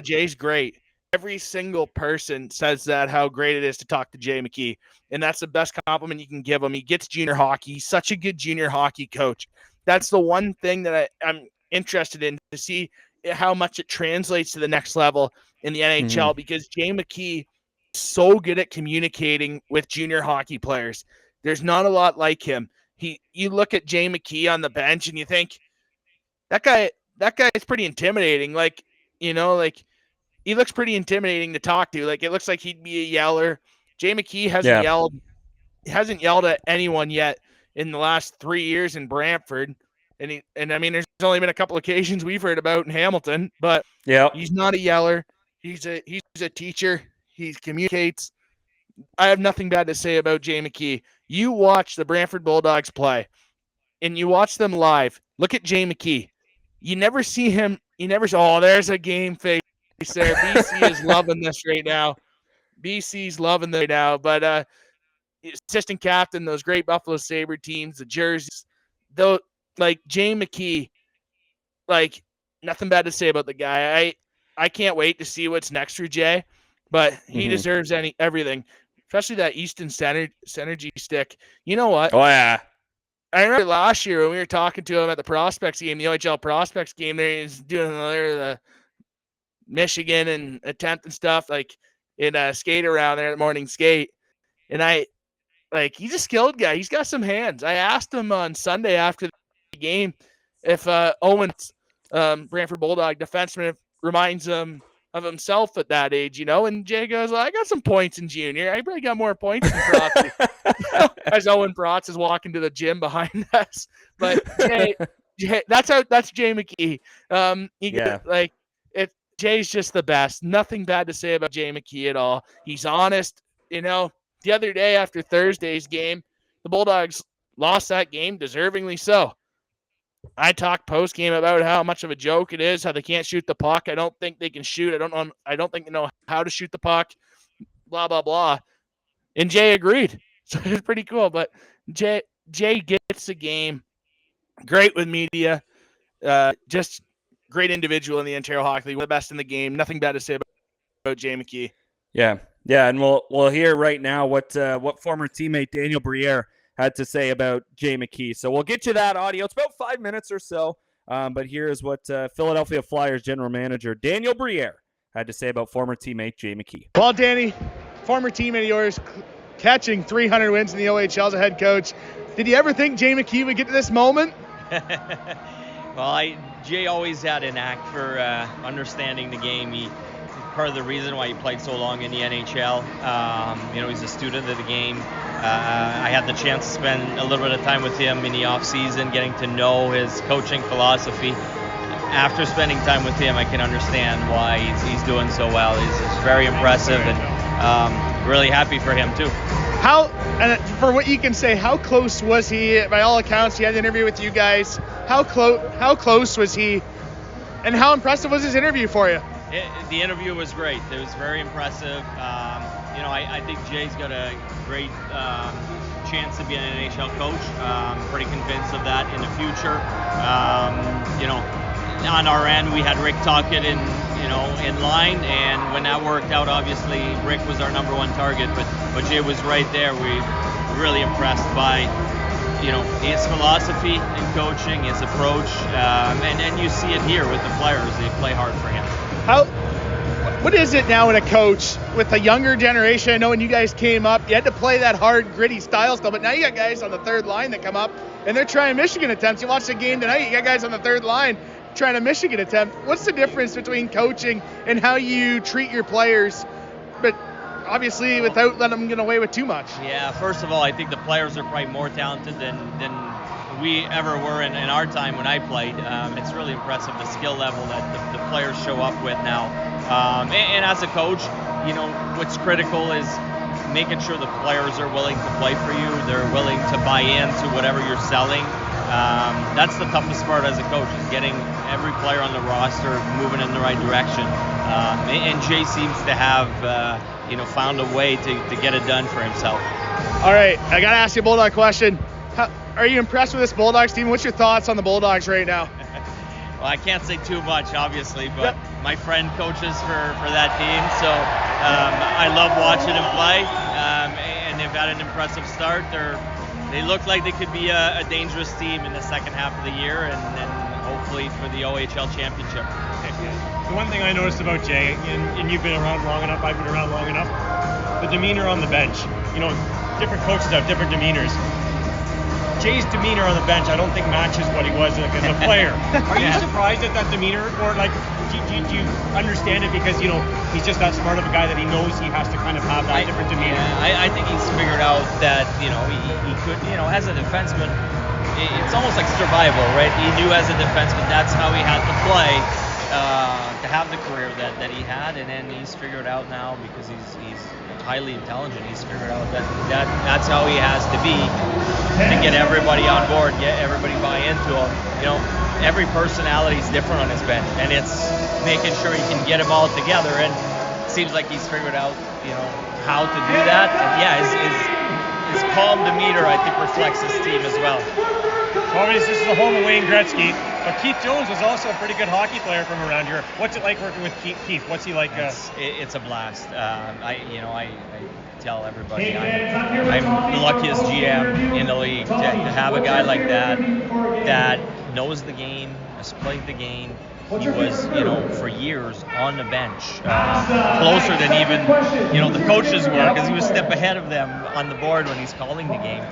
Jay's great. Every single person says that, how great it is to talk to Jay McKee. And that's the best compliment you can give him. He gets junior hockey. He's such a good junior hockey coach. That's the one thing that I'm interested in, to see how much it translates to the next level in the NHL, because Jay McKee is so good at communicating with junior hockey players. There's not a lot like him. You look at Jay McKee on the bench and you think, that guy is pretty intimidating. Like, he looks pretty intimidating to talk to. Like, it looks like he'd be a yeller. Jay McKee hasn't yelled at anyone yet in the last 3 years in Brantford. And I mean, there's only been a couple occasions we've heard about in Hamilton, but he's not a yeller. He's a teacher. He communicates. I have nothing bad to say about Jay McKee. You watch the Brantford Bulldogs play, and you watch them live. Look at Jay McKee. You never see him. You never say, oh, there's a game face there. BC is loving this right now. BC's loving this right now. But assistant captain, those great Buffalo Sabre teams, the jerseys, though, like Jay McKee, like nothing bad to say about the guy. I can't wait to see what's next for Jay, but he deserves everything, especially that Easton Synergy stick. You know what? Oh, yeah. I remember last year when we were talking to him at the prospects game, the OHL prospects game, there he's doing the Michigan and attempt and stuff, like in a skate around there at morning skate. And I like, he's a skilled guy. He's got some hands. I asked him on Sunday after the game if Owens, Brantford Bulldog defenseman, reminds him of himself at that age, and Jay goes, well, I got some points in junior. I probably got more points than Protz. As Owen Protz is walking to the gym behind us. But Jay that's Jay McKee. Jay's just the best. Nothing bad to say about Jay McKee at all. He's honest. The other day after Thursday's game, the Bulldogs lost that game, deservingly so. I talked post game about how much of a joke it is, how they can't shoot the puck. I don't think they can shoot. I don't think they know how to shoot the puck. Blah blah blah. And Jay agreed, so it's pretty cool. But Jay gets the game. Great with media. Just great individual in the Ontario Hockey League. One of the best in the game. Nothing bad to say about Jay McKee. Yeah, and we'll hear right now what former teammate Daniel Briere had to say about Jay McKee. So we'll get you that audio. It's about 5 minutes or so. But here's what Philadelphia Flyers general manager Daniel Briere had to say about former teammate Jay McKee. Well, Danny, former teammate of yours, catching 300 wins in the OHL as a head coach. Did you ever think Jay McKee would get to this moment? Well, Jay always had an knack for understanding the game. He's part of the reason why he played so long in the NHL. He's a student of the game. I had the chance to spend a little bit of time with him in the off season, getting to know his coaching philosophy. After spending time with him, I can understand why he's doing so well. He's very impressive, and really happy for him too. And for what you can say, how close was he? By all accounts, he had an interview with you guys. How close was he? And how impressive was his interview for you? The interview was great. It was very impressive. I think Jay's got a great chance to be an NHL coach. I'm pretty convinced of that in the future. On our end, we had Rick Tocchet in line, and when that worked out, obviously Rick was our number one target, but Jay was right there. We were really impressed by his philosophy in coaching, his approach, and you see it here with the Flyers. They play hard for him. What is it now in a coach with the younger generation? I know when you guys came up, you had to play that hard, gritty style still, but now you got guys on the third line that come up, and they're trying Michigan attempts. You watch the game tonight, you got guys on the third line trying a Michigan attempt. What's the difference between coaching and how you treat your players, but obviously without letting them get away with too much? Yeah, first of all, I think the players are probably more talented than we ever were in our time when I played. It's really impressive the skill level that the players show up with now. And as a coach, what's critical is making sure the players are willing to play for you. They're willing to buy into whatever you're selling. That's the toughest part as a coach, is getting every player on the roster moving in the right direction. And Jay seems to have found a way to get it done for himself. All right, I got to ask you a Bulldog question. Are you impressed with this Bulldogs team? What's your thoughts on the Bulldogs right now? Well, I can't say too much, obviously, but my friend coaches for that team, so I love watching them play, and they've had an impressive start. They look like they could be a dangerous team in the second half of the year, and hopefully for the OHL championship. The one thing I noticed about Jay, and you've been around long enough, I've been around long enough, the demeanor on the bench. Different coaches have different demeanors. Jay's demeanor on the bench, I don't think matches what he was as a player. Are you surprised at that demeanor, or do you understand it because he's just that smart of a guy that he knows he has to kind of have that different demeanor? Yeah, I think he's figured out that he could, as a defenseman, it's almost like survival, right? He knew as a defenseman that's how he had to play to have the career that he had, and then he's figured out now because he's highly intelligent. He's figured out that's how he has to be to get everybody on board, get everybody buy into him. Every personality is different on his bench, and it's making sure he can get them all together. And it seems like he's figured out, how to do that. And his calm demeanor, I think, reflects his team as well. Obviously, this is the home of Wayne Gretzky, but Keith Jones was also a pretty good hockey player from around here. What's it like working with Keith? What's he like? It's a blast. I tell everybody I'm the luckiest GM in the league to have a guy like that knows the game, has played the game, he was, for years on the bench, closer than even, the coaches were, because he was a step ahead of them on the board when he's calling the game.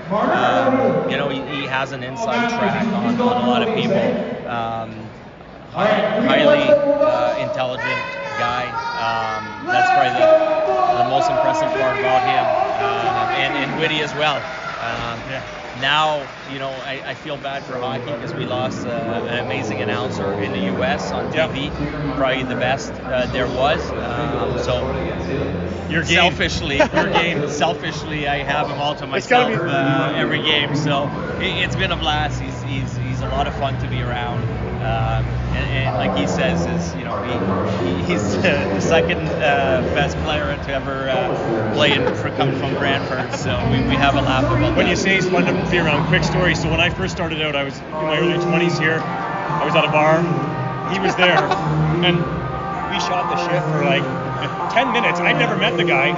He has an inside track on a lot of people. Highly intelligent guy. That's probably the most impressive part about him, and witty as well. Now, I feel bad for hockey because we lost an amazing announcer in the U.S. on TV, probably the best there was. So, selfishly, I have him all to myself every game. So it's been a blast. He's a lot of fun to be around. And like he says, he's the second best player to ever play coming from Brantford. So we have a laugh about that. When you say he's fun to be around, quick story. So when I first started out, I was in my early 20s here. I was at a bar. He was there, and we shot the shit for like 10 minutes. I'd never met the guy,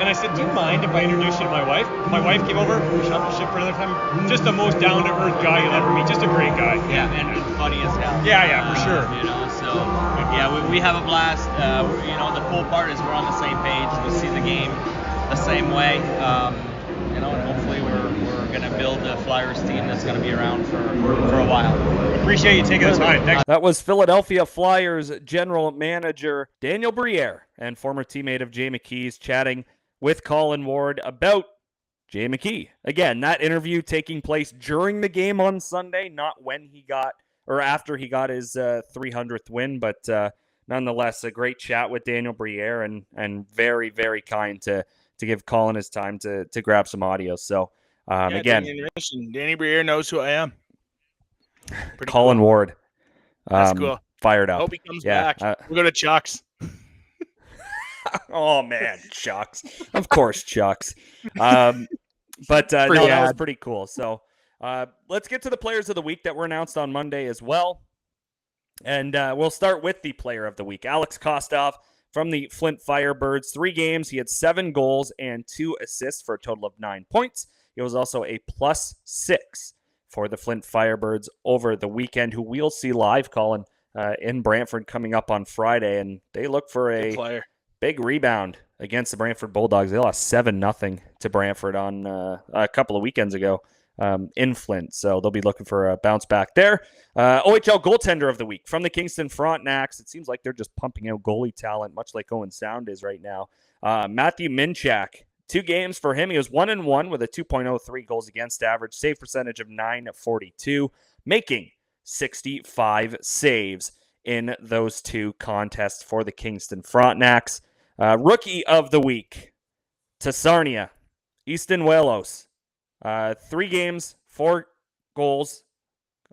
and I said, "Do you mind if I introduce you to my wife?" My wife came over. We shot the shit for another time. Just the most down-to-earth guy you'll ever meet. Just a great guy. Yeah, and funny as hell. Yeah, for sure. We have a blast. The cool part is we're on the same page. We see the game the same way. And hopefully we're going to build a Flyers team that's going to be around for a while. Appreciate you taking the time. Thanks. That was Philadelphia Flyers general manager Daniel Briere and former teammate of Jay McKee's chatting with Colin Ward about Jay McKee. Again, that interview taking place during the game on Sunday, not when he got or after he got his 300th win, but nonetheless, a great chat with Daniel Briere and very, very kind to give Colin his time to grab some audio. So, again, Danny Briere knows who I am. Pretty Colin cool. Ward. That's cool. Fired up. Hope he comes back. We'll go to Chuck's. Oh, man, Chucks. Of course, Chucks. That was pretty cool. So let's get to the players of the week that were announced on Monday as well. And we'll start with the player of the week, Alex Kostov from the Flint Firebirds. 3 games, he had 7 goals and 2 assists for a total of 9 points. He was also a +6 for the Flint Firebirds over the weekend, who we'll see live, Colin, in Brantford coming up on Friday. And they look for a big rebound against the Brantford Bulldogs. They lost 7-0 to Brantford on a couple of weekends ago in Flint. So they'll be looking for a bounce back there. OHL goaltender of the week from the Kingston Frontenacs. It seems like they're just pumping out goalie talent, much like Owen Sound is right now. Matthew Minchak, 2 games for him. He was 1-1 with a 2.03 goals against average, save percentage of .942, making 65 saves in those 2 contests for the Kingston Frontenacs. Rookie of the week, Tasarnia, Easton Welos. 3 games, 4 goals.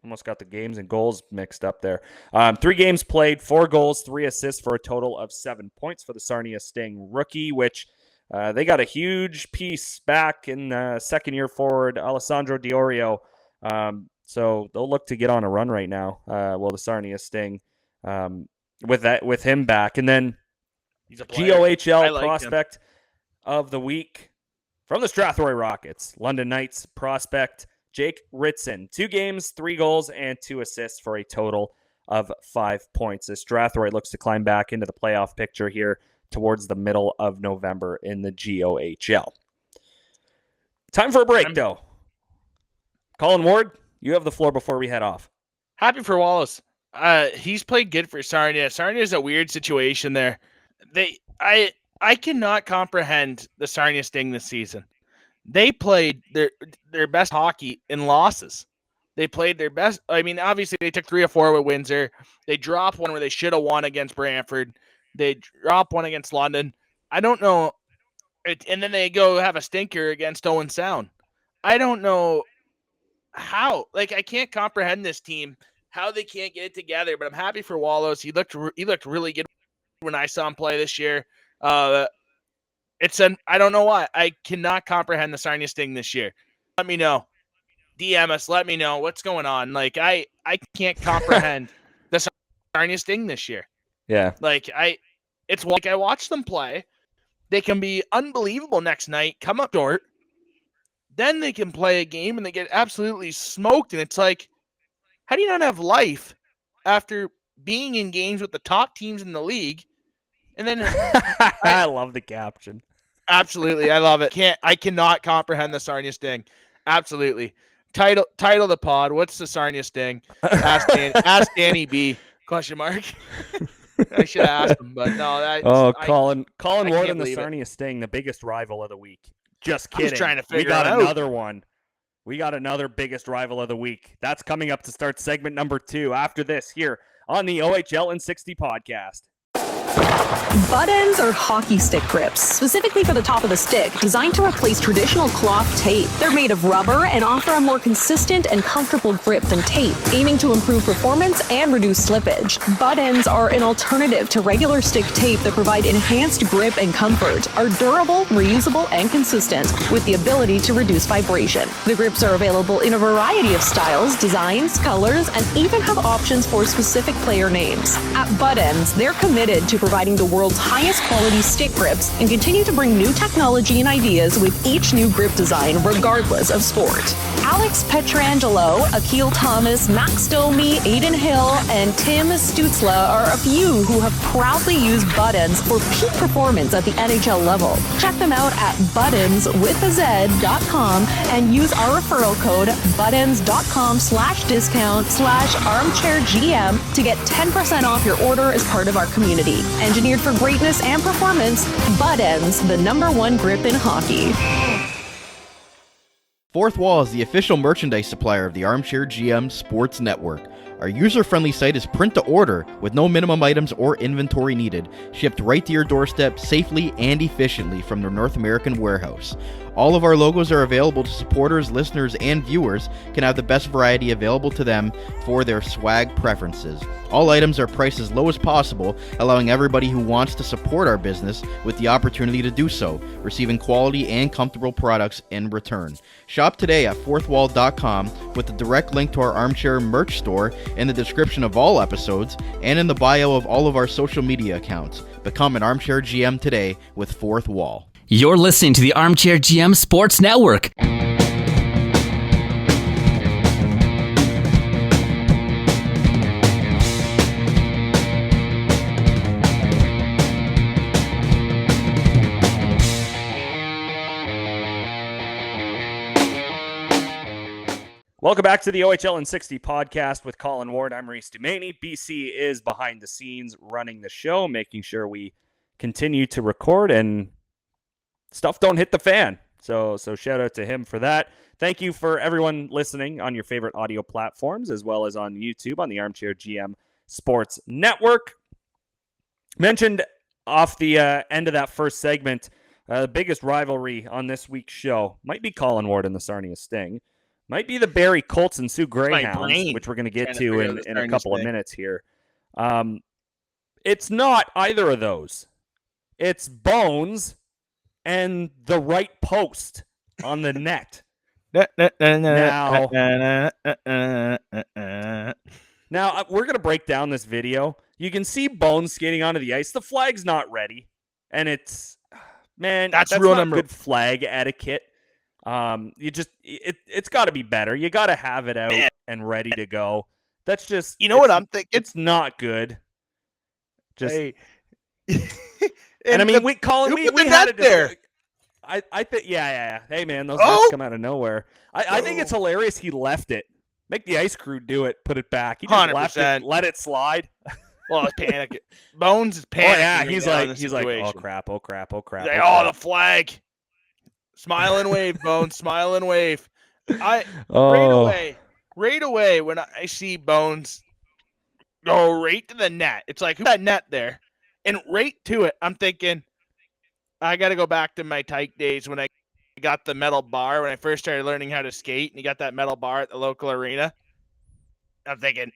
Almost got the games and goals mixed up there. 3 games played, 4 goals, 3 assists for a total of 7 points for the Sarnia Sting rookie, which they got a huge piece back in second-year forward Alessandro Diorio. So they'll look to get on a run right now. The Sarnia Sting with him back. And then GOHL prospect of the week from the Strathroy Rockets, London Knights prospect Jake Ritson. 2 games, 3 goals, and 2 assists for a total of 5 points. As Strathroy looks to climb back into the playoff picture here towards the middle of November in the GOHL. Time for a break, though. Colin Ward, you have the floor before we head off. Happy for Wallace. He's played good for Sarnia. Sarnia is a weird situation there. I cannot comprehend the Sarnia Sting this season. They played their best hockey in losses. They played their best. I mean, obviously they took 3 or 4 with Windsor. They dropped one where they should have won against Brantford. They dropped one against London. I don't know. And then they go have a stinker against Owen Sound. I don't know how. I can't comprehend this team, how they can't get it together. But I'm happy for Wallace. He looked really good when I saw him play this year. I don't know why. I cannot comprehend the Sarnia Sting this year. Let me know. DM us. Let me know what's going on. I can't comprehend the Sarnia Sting this year. Yeah. It's like I watch them play. They can be unbelievable next night, come up short. Then they can play a game and they get absolutely smoked. And it's like, how do you not have life after being in games with the top teams in the league. And then I love the caption. Absolutely, I love it. I cannot comprehend the Sarnia Sting. Absolutely. Title the pod. What's the Sarnia Sting? Ask Danny B. Question mark. I should have asked him, but no. Colin Ward and the Sarnia Sting, the biggest rival of the week. Just kidding. I was trying to figure it out. Another one. We got another biggest rival of the week. That's coming up to start segment number 2 after this here on the OHL in 60 podcast. Butt ends are hockey stick grips, specifically for the top of the stick, designed to replace traditional cloth tape. They're made of rubber and offer a more consistent and comfortable grip than tape, aiming to improve performance and reduce slippage. Butt ends are an alternative to regular stick tape that provide enhanced grip and comfort, are durable, reusable, and consistent, with the ability to reduce vibration. The grips are available in a variety of styles, designs, colors, and even have options for specific player names. At Butt Ends, they're committed to providing the world's highest quality stick grips and continue to bring new technology and ideas with each new grip design, regardless of sport. Alex Petrangelo, Akil Thomas, Max Domi, Aiden Hill, and Tim Stutzla are a few who have proudly used Butt Ends for peak performance at the NHL level. Check them out at buttonswithaz.com and use our referral code buttons.com/discount/armchairgm to get 10% off your order as part of our community. Engineered for greatness and performance, Butt Ends, the #1 grip in hockey. Fourth Wall is the official merchandise supplier of the Armchair GM Sports Network. Our user-friendly site is print to order with no minimum items or inventory needed, shipped right to your doorstep safely and efficiently from their North American warehouse. All of our logos are available to supporters, listeners, and viewers can have the best variety available to them for their swag preferences. All items are priced as low as possible, allowing everybody who wants to support our business with the opportunity to do so, receiving quality and comfortable products in return. Shop today at fourthwall.com with the direct link to our Armchair merch store in the description of all episodes and in the bio of all of our social media accounts. Become an Armchair GM today with Fourth Wall. You're listening to the Armchair GM Sports Network. Welcome back to the OHL in 60 podcast with Colin Ward. I'm Reece Doumani. BC is behind the scenes running the show, making sure we continue to record and stuff don't hit the fan. So shout out to him for that. Thank you for everyone listening on your favorite audio platforms, as well as on YouTube on the Armchair GM Sports Network. Mentioned off the end of that first segment, the biggest rivalry on this week's show might be Colin Ward and the Sarnia Sting. Might be the Barrie Colts and Soo Greyhounds, which we're going to get to in a couple of minutes here. It's not either of those. It's Bones and the right post on the net. Now we're going to break down this video. You can see Bones skating onto the ice. The flag's not ready. And that's rule not good flag etiquette. It's got to be better. You got to have it out and ready to go. That's just, what I'm thinking? It's not good. Just, hey. and I mean, Colin, we had it there. I think, yeah. Hey man, those nuts come out of nowhere. I think it's hilarious. He left it. Make the ice crew do it. Put it back. He just 100%. Left it. Let it slide. Well, it's panicking. Bones is panicking. Oh yeah, he's like, oh crap. Like, the flag. Smile and wave, Bones. Smile and wave. Right away when I see Bones go right to the net. It's like, who's that net there? And right to it, I'm thinking, I got to go back to my tyke days when I got the metal bar when I first started learning how to skate, and you got that metal bar at the local arena. I'm thinking,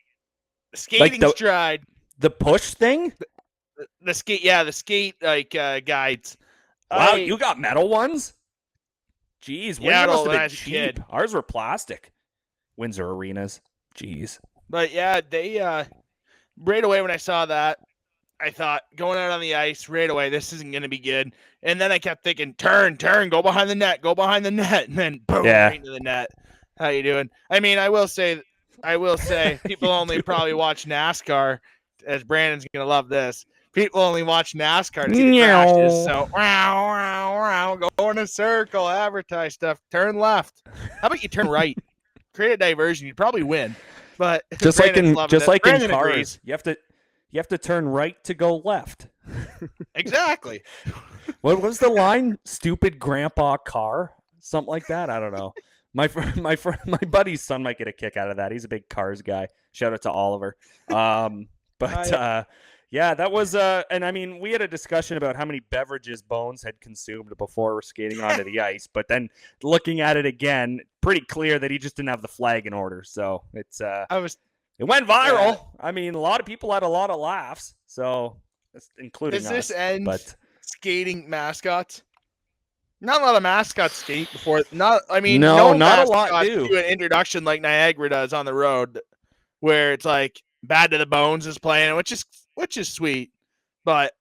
skating stride. The push thing? The skate, the skate guides. Wow, you got metal ones? Jeez, Windsor must have been cheap. Kid. Ours were plastic. Windsor arenas. Jeez. But yeah, they right away when I saw that, I thought going out on the ice right away, this isn't going to be good. And then I kept thinking, turn, go behind the net, and then boom, right into the net. How you doing? I mean, I will say, people only probably watch NASCAR as Brandon's gonna love this. People only watch NASCAR to see the crashes. So go in a circle, advertise stuff, turn left. How about you turn right? Create a diversion. You'd probably win. But just like in Brandon cars, agrees. you have to turn right to go left. Exactly. What was the line? Stupid grandpa car, something like that. I don't know. My buddy's son might get a kick out of that. He's a big cars guy. Shout out to Oliver. Yeah, that was and I mean, we had a discussion about how many beverages Bones had consumed before skating onto the ice, but then looking at it again, pretty clear that he just didn't have the flag in order. So it went viral. I mean, a lot of people had a lot of laughs, so including Does us. this end But skating mascots? Not a lot of mascots skate before. No, not a lot do an introduction like Niagara does on the road, where it's like Bad to the Bones is playing, which is sweet, but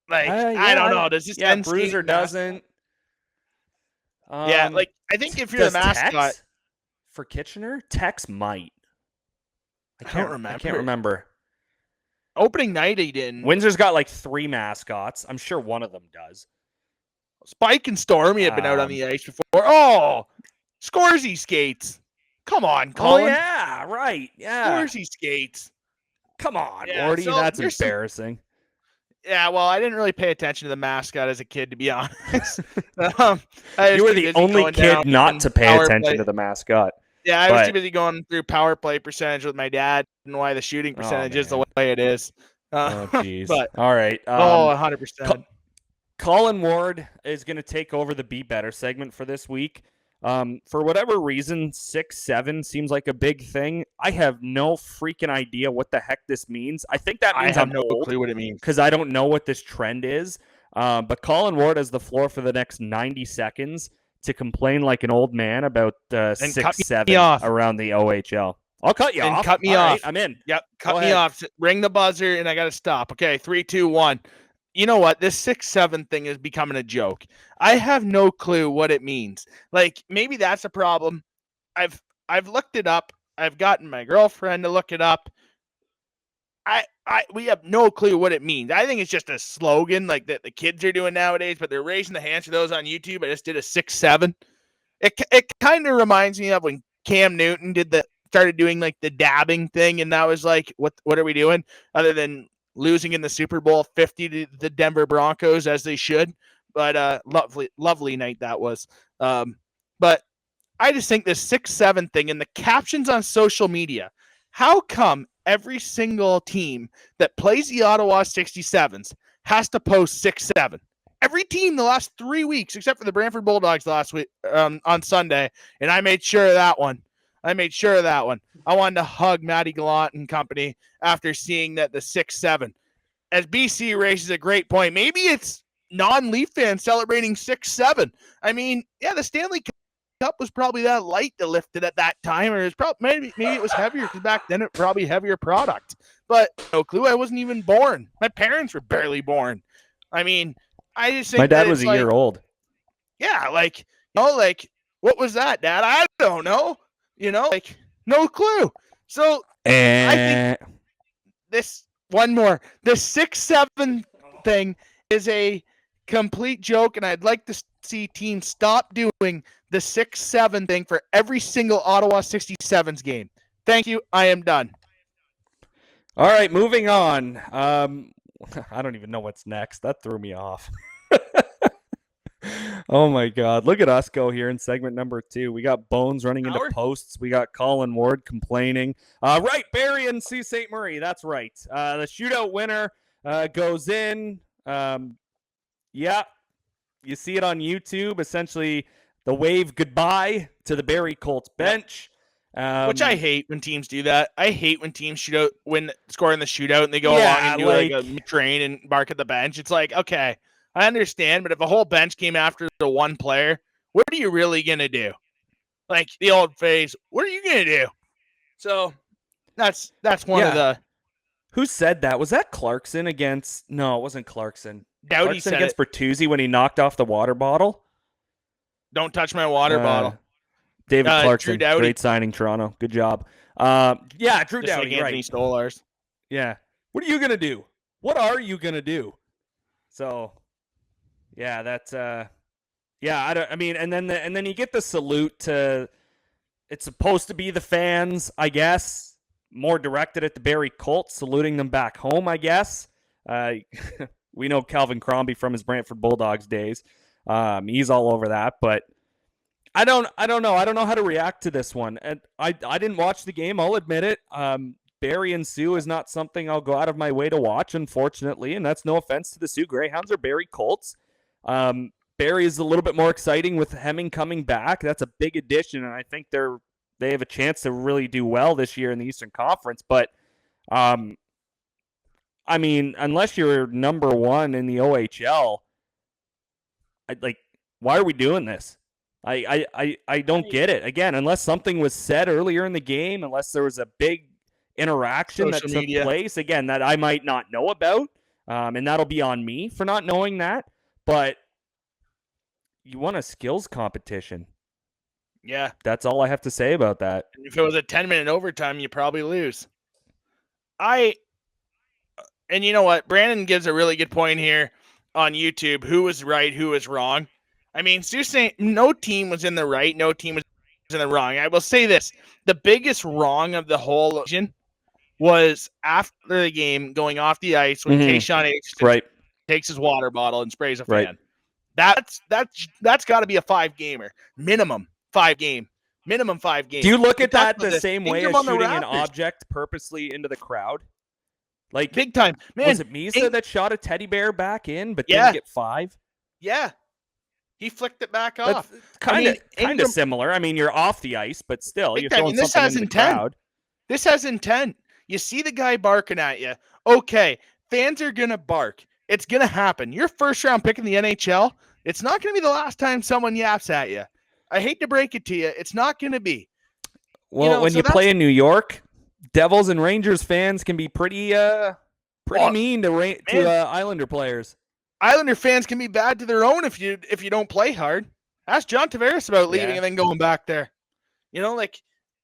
like I don't know. Does this end Bruiser doesn't? Like I think if you're the mascot Tex for Kitchener, Tex might. I can't remember. Opening night he didn't. Windsor's got like 3 mascots. I'm sure one of them does. Spike and Stormy have been out on the ice before. Oh, Scorsy skates. Come on, Colin. Oh, yeah, right. Yeah. Scorsy skates. Come on, Yeah, Morty. so That's embarrassing. Yeah, well, I didn't really pay attention to the mascot as a kid, to be honest. You were the only kid not to pay attention to the mascot. Yeah, I was too busy going through power play percentage with my dad and why the shooting percentage is the way it is. Oh, jeez. But all right. 100%. Colin Ward is going to take over the Be Better segment for this week. For whatever reason, 6'7" seems like a big thing. I have no freaking idea what the heck this means. I think that means I have I'm no old clue what it means because I don't know what this trend is. But Colin Ward has the floor for the next 90 seconds to complain like an old man about 6'7" around the OHL. I'll cut you off. Cut me All off. right, I'm in. Yep, cut me off. Ring the buzzer, and I got to stop. Okay, 3, 2, 1. You know what? This 6'7" thing is becoming a joke. I have no clue what it means. Like, maybe that's a problem. I've looked it up. I've gotten my girlfriend to look it up. We have no clue what it means. I think it's just a slogan like that the kids are doing nowadays, but they're raising the hands for those on YouTube. I just did a 6'7". It kind of reminds me of when Cam Newton started doing like the dabbing thing, and that was like, what are we doing other than losing in the Super Bowl 50 to the Denver Broncos as they should? But lovely night that was. But I just think this 6'7" thing and the captions on social media, how come every single team that plays the Ottawa 67s has to post 6'7"? Every team the last 3 weeks, except for the Brantford Bulldogs last week on Sunday, and I made sure of that one. I wanted to hug Matty Gallant and company after seeing that the 6'7". As BC raises a great point, maybe it's non-Leaf fans celebrating 6'7". I mean, yeah, the Stanley Cup was probably that light to lift it at that time, or it's probably maybe it was heavier because back then it was probably heavier product. But no clue. I wasn't even born. My parents were barely born. I mean, I just think my dad was a year old. Yeah, what was that, Dad? I don't know. No clue. So I think this one more. The 6'7" thing is a complete joke, and I'd like to see teams stop doing the 6'7" thing for every single Ottawa 67s game. Thank you. I am done. All right, moving on. I don't even know what's next. That threw me off. Oh my God. Look at us go here in segment number 2. We got Bones running into posts. We got Colin Ward complaining. Right, Barrie and Soo St. Marie. That's right. The shootout winner goes in. Yeah, you see it on YouTube. Essentially, the wave goodbye to the Barrie Colts bench. Which I hate when teams do that. I hate when teams score in the shootout and they go along and do like a train and bark at the bench. It's like, okay, I understand, but if a whole bench came after the one player, what are you really going to do? Like the old phrase, what are you going to do? So that's one of the... Who said that? Was that Clarkson against... No, it wasn't Clarkson. Doughty said against Bertuzzi when he knocked off the water bottle? Don't touch my water bottle. David Clarkson, great signing, Toronto. Good job. Drew Just Doughty, like Anthony stole ours. Yeah. What are you gonna do? What are you gonna do? So, yeah, that's yeah. I mean, and then you get the salute to. It's supposed to be the fans, I guess, more directed at the Barrie Colts, saluting them back home, I guess. We know Calvin Crombie from his Brantford Bulldogs days. He's all over that, but I don't know. I don't know how to react to this one. And I didn't watch the game. I'll admit it. Barrie and Soo is not something I'll go out of my way to watch, unfortunately, and that's no offense to the Soo Greyhounds or Barrie Colts. Barrie is a little bit more exciting with Hemming coming back. That's a big addition, and I think they have a chance to really do well this year in the Eastern Conference. But, I mean, unless you're number one in the OHL, why are we doing this? I don't get it. Again, unless something was said earlier in the game, unless there was a big interaction that took place, again, that I might not know about, and that'll be on me for not knowing that. But you won a skills competition. Yeah. That's all I have to say about that. If it was a 10-minute overtime, you probably lose. And you know what? Brandon gives a really good point here on YouTube. Who was right? Who was wrong? I mean, Soo saying no team was in the right. No team was in the wrong. I will say this. The biggest wrong of the whole season was after the game going off the ice when Tayshaun Aitchison takes his water bottle and sprays a fan. That's got to be a 5-gamer. Minimum 5-game. Minimum 5 games. Do you look at that the same way as shooting an object purposely into the crowd? Like big time. Man, was it Misa that shot a teddy bear back in but didn't get 5? Yeah. He flicked it back off. Kind of similar. I mean, you're off the ice, but still, you're throwing something into the crowd. This has intent. You see the guy barking at you. Okay, fans are going to bark. It's going to happen. Your first-round pick in the NHL, it's not going to be the last time someone yaps at you. I hate to break it to you. It's not going to be. Well, when you play in New York, Devils and Rangers fans can be pretty mean to Islander players. Islander fans can be bad to their own if you don't play hard. Ask John Tavares about leaving and then going back there. You know,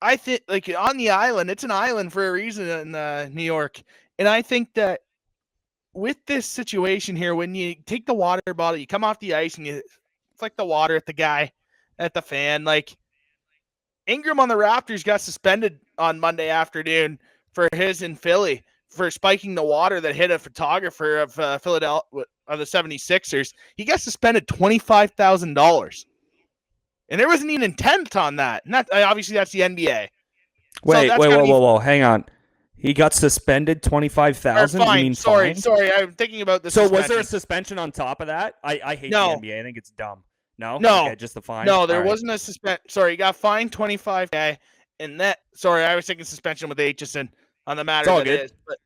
I think on the island, it's an island for a reason in New York. And I think that with this situation here, when you take the water bottle, you come off the ice and you flick the water at the guy, at the fan. Like Ingram on the Raptors got suspended on Monday afternoon for his in Philly for spiking the water that hit a photographer of Philadelphia of the 76ers. He got suspended $25,000. And there wasn't even intent on that. Obviously, that's the NBA. Wait, whoa. Hang on. He got suspended $25,000? You mean sorry. I'm thinking about this. So was there a suspension on top of that? I hate the NBA. I think it's dumb. No? Okay, just the fine? No, there wasn't a suspension. Sorry, he got fined $25,000. And I was thinking suspension with Aitchison on the matter that it is. But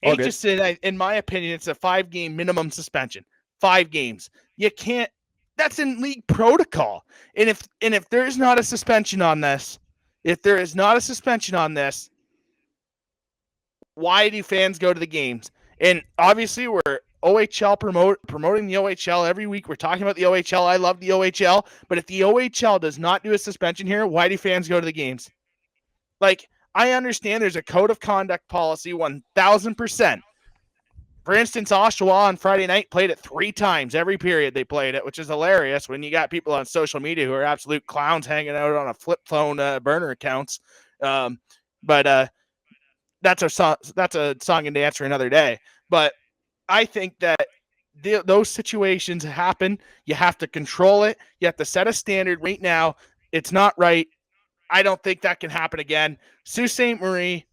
Aitchison, in my opinion, it's a 5-game minimum suspension. 5 games. You can't. That's in league protocol. And if there is not a suspension on this, why do fans go to the games? And obviously, we're OHL promoting the OHL every week. We're talking about the OHL. I love the OHL. But if the OHL does not do a suspension here, why do fans go to the games? I understand there's a code of conduct policy 1,000%. For instance, Oshawa on Friday night played it 3 times every period they played it, which is hilarious when you got people on social media who are absolute clowns hanging out on a flip phone burner accounts. But that's a song and dance for another day. But I think that those situations happen. You have to control it. You have to set a standard right now. It's not right. I don't think that can happen again. Sault Ste. Marie,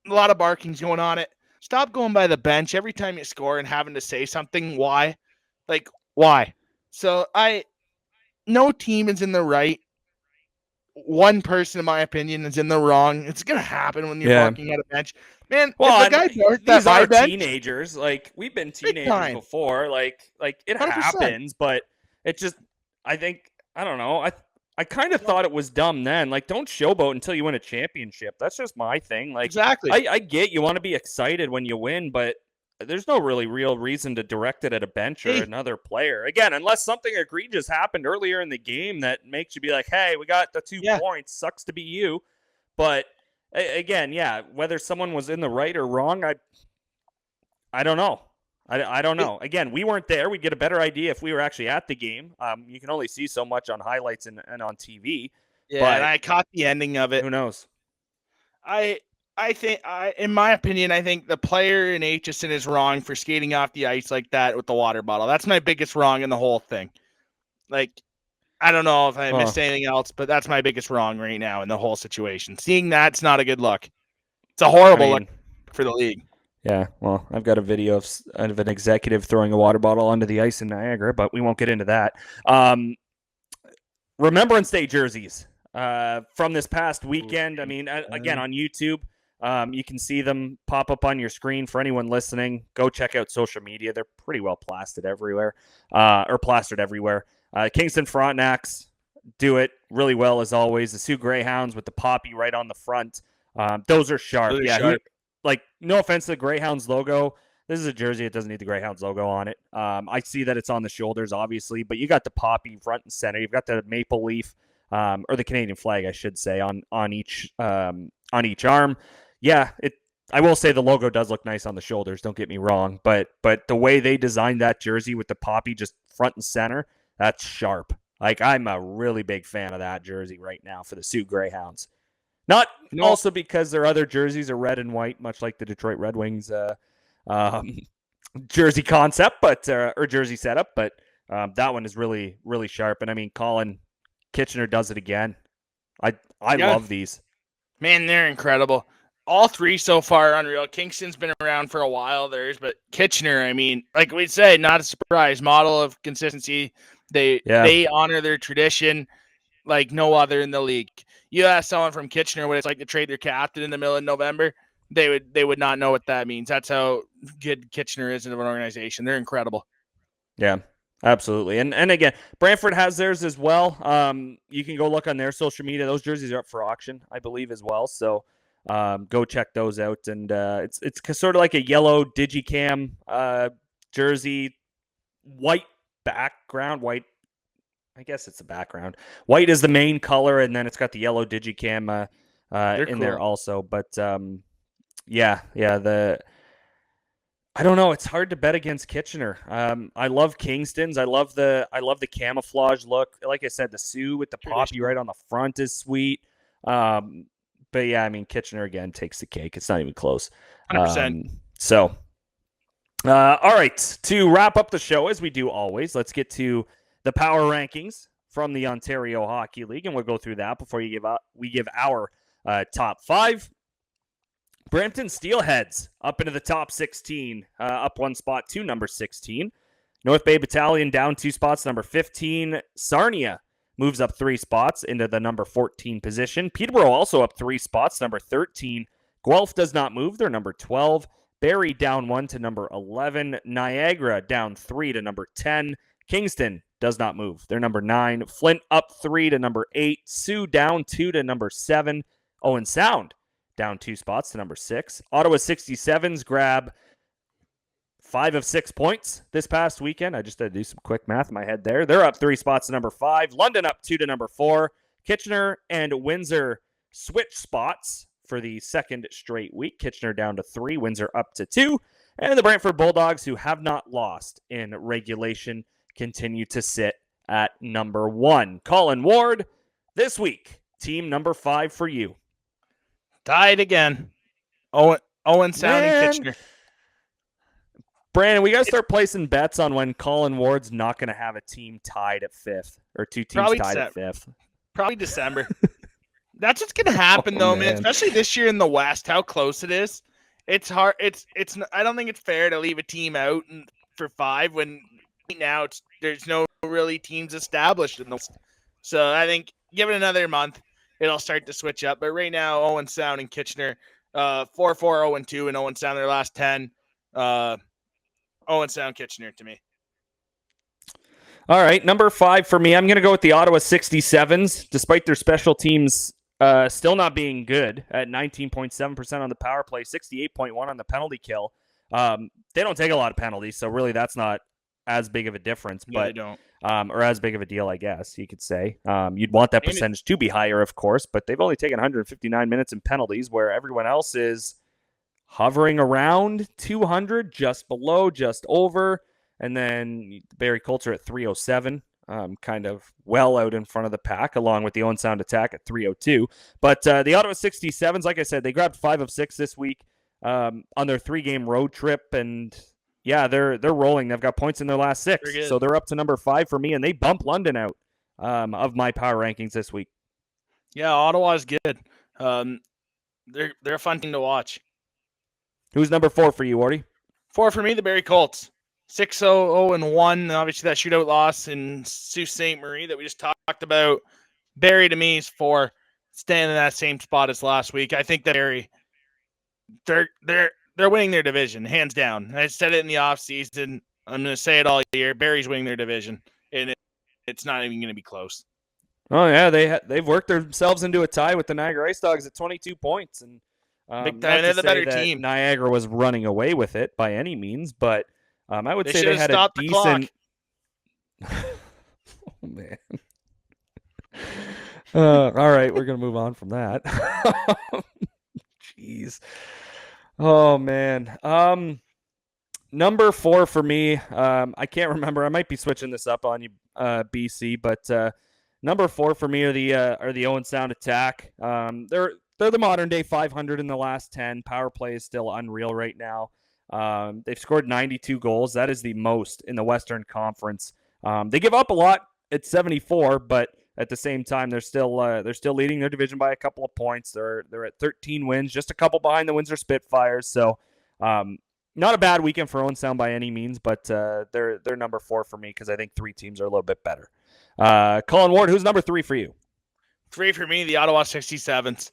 a lot of barking's going on it. Stop going by the bench every time you score and having to say something. Why? Why? So no team is in the right. One person, in my opinion, is in the wrong. It's going to happen when you're barking at a bench. Man, well, these are bench, teenagers. We've been teenagers before. It 100%. Happens, but it just, I don't know. I kind of thought it was dumb then. Don't showboat until you win a championship. That's just my thing. Exactly. I get you want to be excited when you win, but there's no real reason to direct it at a bench or another player. Again, unless something egregious happened earlier in the game that makes you be like, hey, we got the 2 points. Sucks to be you. But again, yeah, whether someone was in the right or wrong, I don't know. I don't know. Again, we weren't there. We'd get a better idea if we were actually at the game. You can only see so much on highlights and on TV. Yeah, but and I caught the ending of it. Who knows? I think, in my opinion, I think the player in Aitchison is wrong for skating off the ice like that with the water bottle. That's my biggest wrong in the whole thing. Like, I don't know if I missed anything else, but that's my biggest wrong right now in the whole situation. Seeing that's not a good look. It's a horrible look for the league. Yeah, well, I've got a video of an executive throwing a water bottle onto the ice in Niagara, but we won't get into that. Remembrance Day jerseys from this past weekend. I mean, again, on YouTube, you can see them pop up on your screen. For anyone listening, go check out social media. They're pretty well plastered everywhere. Kingston Frontenacs do it really well, as always. The Soo Greyhounds with the poppy right on the front. Those are sharp. Really yeah, sharp. No offense to the Greyhounds logo. This is a jersey. It doesn't need the Greyhounds logo on it. I see that it's on the shoulders, obviously, but you got the poppy front and center. You've got the maple leaf, or the Canadian flag, I should say, on each arm. Yeah, I will say the logo does look nice on the shoulders. Don't get me wrong, but the way they designed that jersey with the poppy just front and center, that's sharp. Like, I'm a really big fan of that jersey right now for the Soo Greyhounds. Also because their other jerseys are red and white, much like the Detroit Red Wings jersey concept, or jersey setup. But that one is really, really sharp. And I mean, Colin, Kitchener does it again. I love these. Man, they're incredible. All three so far unreal. Kingston's been around for a while, but Kitchener, I mean, like we said, not a surprise. Model of consistency. They honor their tradition like no other in the league. You ask someone from Kitchener what it's like to trade their captain in the middle of November, they would not know what that means. That's how good Kitchener is in an organization. They're incredible. Yeah, absolutely. And again, Brantford has theirs as well. You can go look on their social media. Those jerseys are up for auction, I believe, as well. So go check those out. And it's sort of like a yellow Digicam jersey, white background, white. I guess it's the background. White is the main color, and then it's got the yellow Digicam in there also. But I don't know. It's hard to bet against Kitchener. I love Kingston's. I love the camouflage look. Like I said, the Soo with the poppy right on the front is sweet. But yeah, I mean, Kitchener again takes the cake. It's not even close. 100%. All right. To wrap up the show, as we do always, let's get to the power rankings from the Ontario Hockey League, and we'll go through that before we give our top 5. Brampton Steelheads up into the top 16, up 1 spot to number 16. North Bay Battalion down 2 spots, number 15. Sarnia moves up 3 spots into the number 14 position. Peterborough also up 3 spots, number 13. Guelph does not move, they're number 12. Barrie down 1 to number 11. Niagara down 3 to number 10. Kingston does not move. They're number 9. Flint up 3 to number 8. Soo down 2 to number 7. Owen Sound down 2 spots to number 6. Ottawa 67s grab 5 of 6 points this past weekend. I just had to do some quick math in my head there. They're up 3 spots to number 5. London up 2 to number 4. Kitchener and Windsor switch spots for the second straight week. Kitchener down to 3. Windsor up to 2. And the Brantford Bulldogs, who have not lost in regulation, continue to sit at number 1. Colin Ward, this week, team number 5 for you. Tied again. Owen Sound and Kitchener. Brandon, we got to start placing bets on when Colin Ward's not going to have a team tied at 5th, or 2 teams tied at 5th. Probably December. That's what's going to happen, man. Especially this year in the West, how close it is. It's hard. It's. I don't think it's fair to leave a team out for 5 when now there's no really teams established in the West. So I think give it another month, it'll start to switch up. But right now, Owen Sound and Kitchener, 4-4, 0-2, and Owen Sound their last 10. Owen Sound, Kitchener to me. All right, number 5 for me. I'm going to go with the Ottawa 67s, despite their special teams still not being good at 19.7% on the power play, 68.1 on the penalty kill. They don't take a lot of penalties, so really that's not as big of a difference. Yeah, but they don't. or as big of a deal, I guess you could say. You'd want that percentage to be higher, of course, but they've only taken 159 minutes in penalties, where everyone else is hovering around 200, just below, just over. And then Barrie Colts are at 307, kind of well out in front of the pack, along with the Owen Sound Attack at 302. But the Ottawa 67s, like I said, they grabbed 5 of 6 this week on their 3-game road trip, and yeah, they're rolling. They've got points in their last 6, so they're up to number 5 for me, and they bump London out of my power rankings this week. Yeah, Ottawa's good. They're a fun team to watch. Who's number 4 for you, Wardy? 4 for me, the Barrie Colts. 6-0-1. Obviously, that shootout loss in Sault Ste. Marie that we just talked about. Barrie, to me, is 4. Staying in that same spot as last week. I think that Barrie, they're winning their division, hands down. I said it in the offseason. I'm going to say it all year. Barrie's winning their division, and it's not even going to be close. Oh, yeah, they've worked themselves into a tie with the Niagara IceDogs at 22 points. And big time. They're the better team. Niagara was running away with it by any means, but I would say they had a decent. Oh man! All right, we're gonna move on from that. Jeez. Oh man. Number 4 for me. I can't remember. I might be switching this up on you, BC, but number 4 for me are the Owen Sound Attack. They're the modern day 500 in the last 10. Power play is still unreal right now. They've scored 92 goals. That is the most in the Western Conference. They give up a lot at 74, but at the same time, they're still leading their division by a couple of points. They're at 13 wins, just a couple behind the Windsor Spitfires. So not a bad weekend for Owen Sound by any means, but they're number 4 for me because I think 3 teams are a little bit better. Colin Ward, who's number 3 for you? 3 for me, the Ottawa 67s.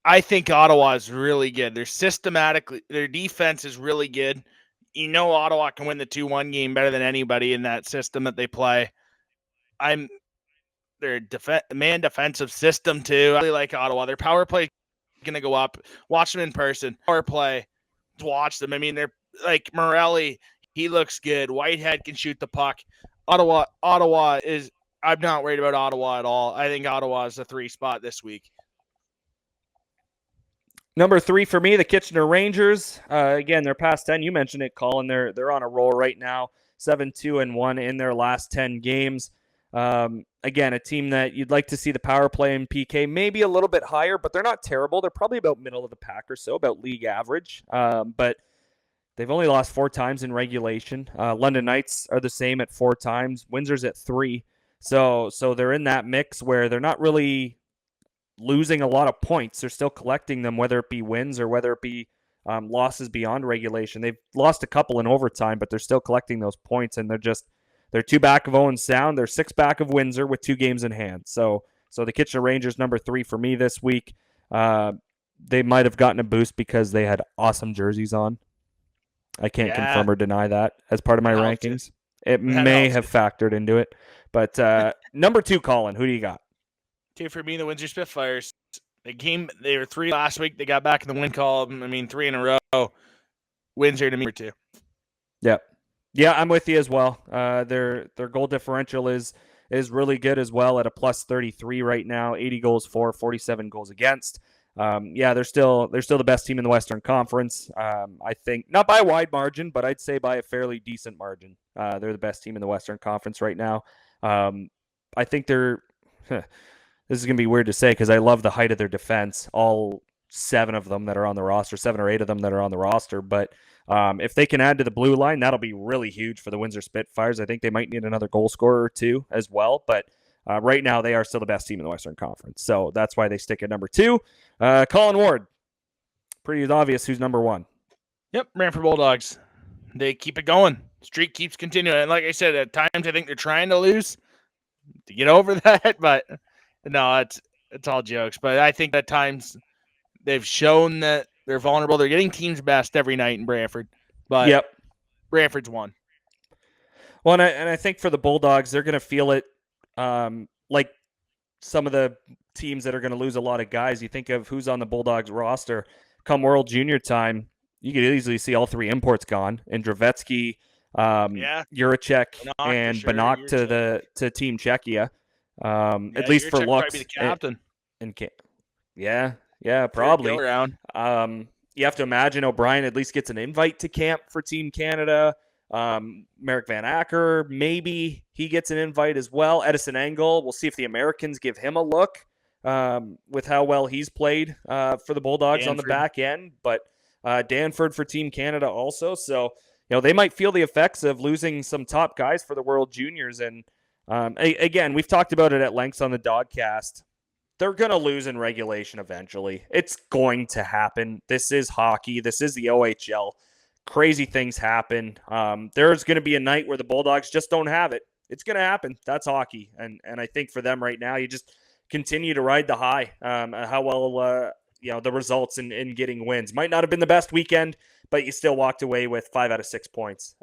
I think Ottawa is really good. Their defense is really good. You know, Ottawa can win the 2-1 game better than anybody in that system that they play. Their defensive system too. I really like Ottawa. Their power play is going to go up. Watch them in person. Power play, watch them. I mean, they're like Morelli. He looks good. Whitehead can shoot the puck. Ottawa is. I'm not worried about Ottawa at all. I think Ottawa is a 3 spot this week. Number 3 for me, the Kitchener Rangers. Again, they're past 10. You mentioned it, Colin. They're on a roll right now. 7-2-1 in their last 10 games. Again, a team that you'd like to see the power play and PK maybe a little bit higher, but they're not terrible. They're probably about middle of the pack or so, about league average. But they've only lost 4 times in regulation. London Knights are the same at 4 times. Windsor's at 3. So they're in that mix where they're not really losing a lot of points. They're still collecting them, whether it be wins or whether it be losses beyond regulation. They've lost a couple in overtime, but they're still collecting those points, and they're 2 back of Owen Sound. They're 6 back of Windsor with 2 games in hand. So the Kitchener Rangers, number 3 for me this week. They might have gotten a boost because they had awesome jerseys on. I can't confirm or deny that as part of my rankings. It may have factored into it. But number 2, Colin, who do you got? 2 for me, the Windsor Spitfires. They were 3 last week. They got back in the win column. I mean, 3 in a row. Windsor to me 2. Yep. Yeah, I'm with you as well. Their goal differential is really good as well at a plus 33 right now. 80 goals for, 47 goals against. They're still the best team in the Western Conference. I think not by a wide margin, but I'd say by a fairly decent margin. They're the best team in the Western Conference right now. I think they're. This is going to be weird to say because I love the height of their defense. All 7 of them that are on the roster, 7 or 8 of them that are on the roster. But if they can add to the blue line, that'll be really huge for the Windsor Spitfires. I think they might need another goal scorer or 2 as well. But right now, they are still the best team in the Western Conference. So that's why they stick at number 2. Colin Ward, pretty obvious who's number 1. Yep, Brantford Bulldogs. They keep it going. Streak keeps continuing. And like I said, at times I think they're trying to lose to get over that. But no, it's all jokes. But I think at times they've shown that they're vulnerable. They're getting teams best every night in Brantford. But Brantford's won. Well, and I think for the Bulldogs, they're going to feel it like some of the teams that are going to lose a lot of guys. You think of who's on the Bulldogs roster. Come World Junior time, you could easily see all 3 imports gone. And Dravetsky, Juracek and sure, Banach to Team Czechia. At least for Juracek looks. probably be the captain. Probably. Around. You have to imagine O'Brien at least gets an invite to camp for Team Canada. Merrick Van Acker, maybe he gets an invite as well. Edison Engel, we'll see if the Americans give him a look with how well he's played for the Bulldogs on the back end. But Danford for Team Canada also. So, they might feel the effects of losing some top guys for the World Juniors. And again, we've talked about it at length on the Dogcast. They're going to lose in regulation eventually. It's going to happen. This is hockey. This is the OHL. Crazy things happen. There's going to be a night where the Bulldogs just don't have it. It's going to happen. That's hockey. And I think for them right now, you just continue to ride the high. How well, the results in getting wins. Might not have been the best weekend, but you still walked away with 5 out of 6 points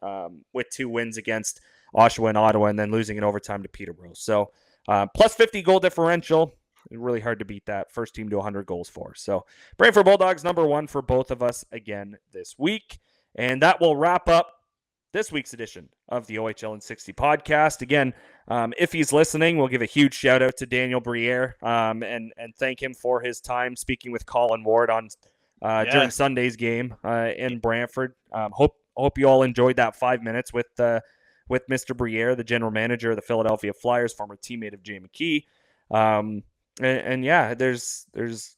with 2 wins against Oshawa and Ottawa and then losing in overtime to Peterborough. So plus 50 goal differential. Really hard to beat that. First team to 100 goals for. So Brantford Bulldogs #1 for both of us again this week. And that will wrap up this week's edition of the OHL in 60 podcast. Again, if he's listening, we'll give a huge shout out to Daniel Briere and thank him for his time speaking with Colin Ward on during Sunday's game in Brantford. Hope you all enjoyed that 5 minutes with Mr. Briere, the general manager of the Philadelphia Flyers, former teammate of Jay McKee. And there's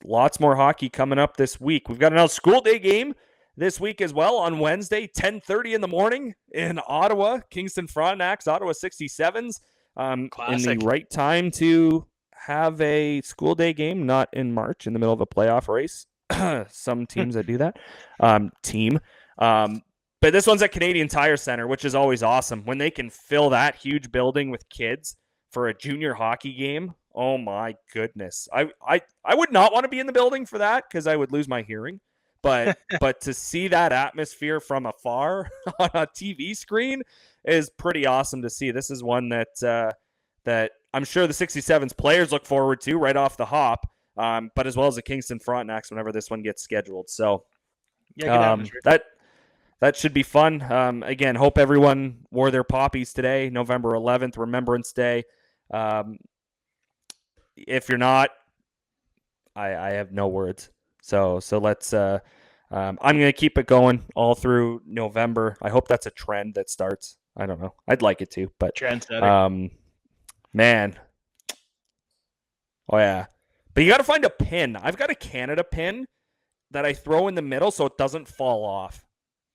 lots more hockey coming up this week. We've got another school day game this week as well on Wednesday, 10:30 in the morning in Ottawa. Kingston Frontenacs, Ottawa 67s. In the right time to have a school day game, not in March in the middle of a playoff race. Some teams that do that. But this one's at Canadian Tire Center, which is always awesome. When they can fill that huge building with kids for a junior hockey game, oh my goodness. I would not want to be in the building for that because I would lose my hearing. But to see that atmosphere from afar on a TV screen is pretty awesome to see. This is one that I'm sure the 67's players look forward to right off the hop, but as well as the Kingston Frontenacs whenever this one gets scheduled. So that should be fun. Again, hope everyone wore their poppies today, November 11th, Remembrance Day. If you're not, I have no words. So let's. I'm going to keep it going all through November. I hope that's a trend that starts. I don't know. I'd like it to, but man. Oh yeah, but you got to find a pin. I've got a Canada pin that I throw in the middle so it doesn't fall off.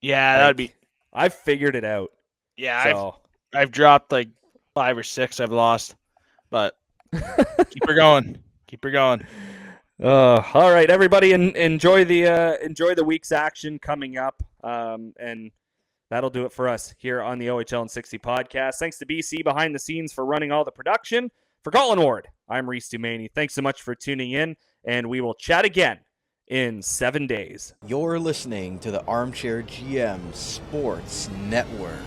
Yeah, that'd be. I've figured it out. Yeah, so. I've dropped like 5 or 6. I've lost, but keep her going. Keep her going. All right, everybody, enjoy the week's action coming up, and that'll do it for us here on the OHL in 60 podcast. Thanks to BC behind the scenes for running all the production. For Colin Ward, I'm Reece Doumani. Thanks so much for tuning in, and we will chat again in 7 days. You're listening to the Armchair GM Sports Network.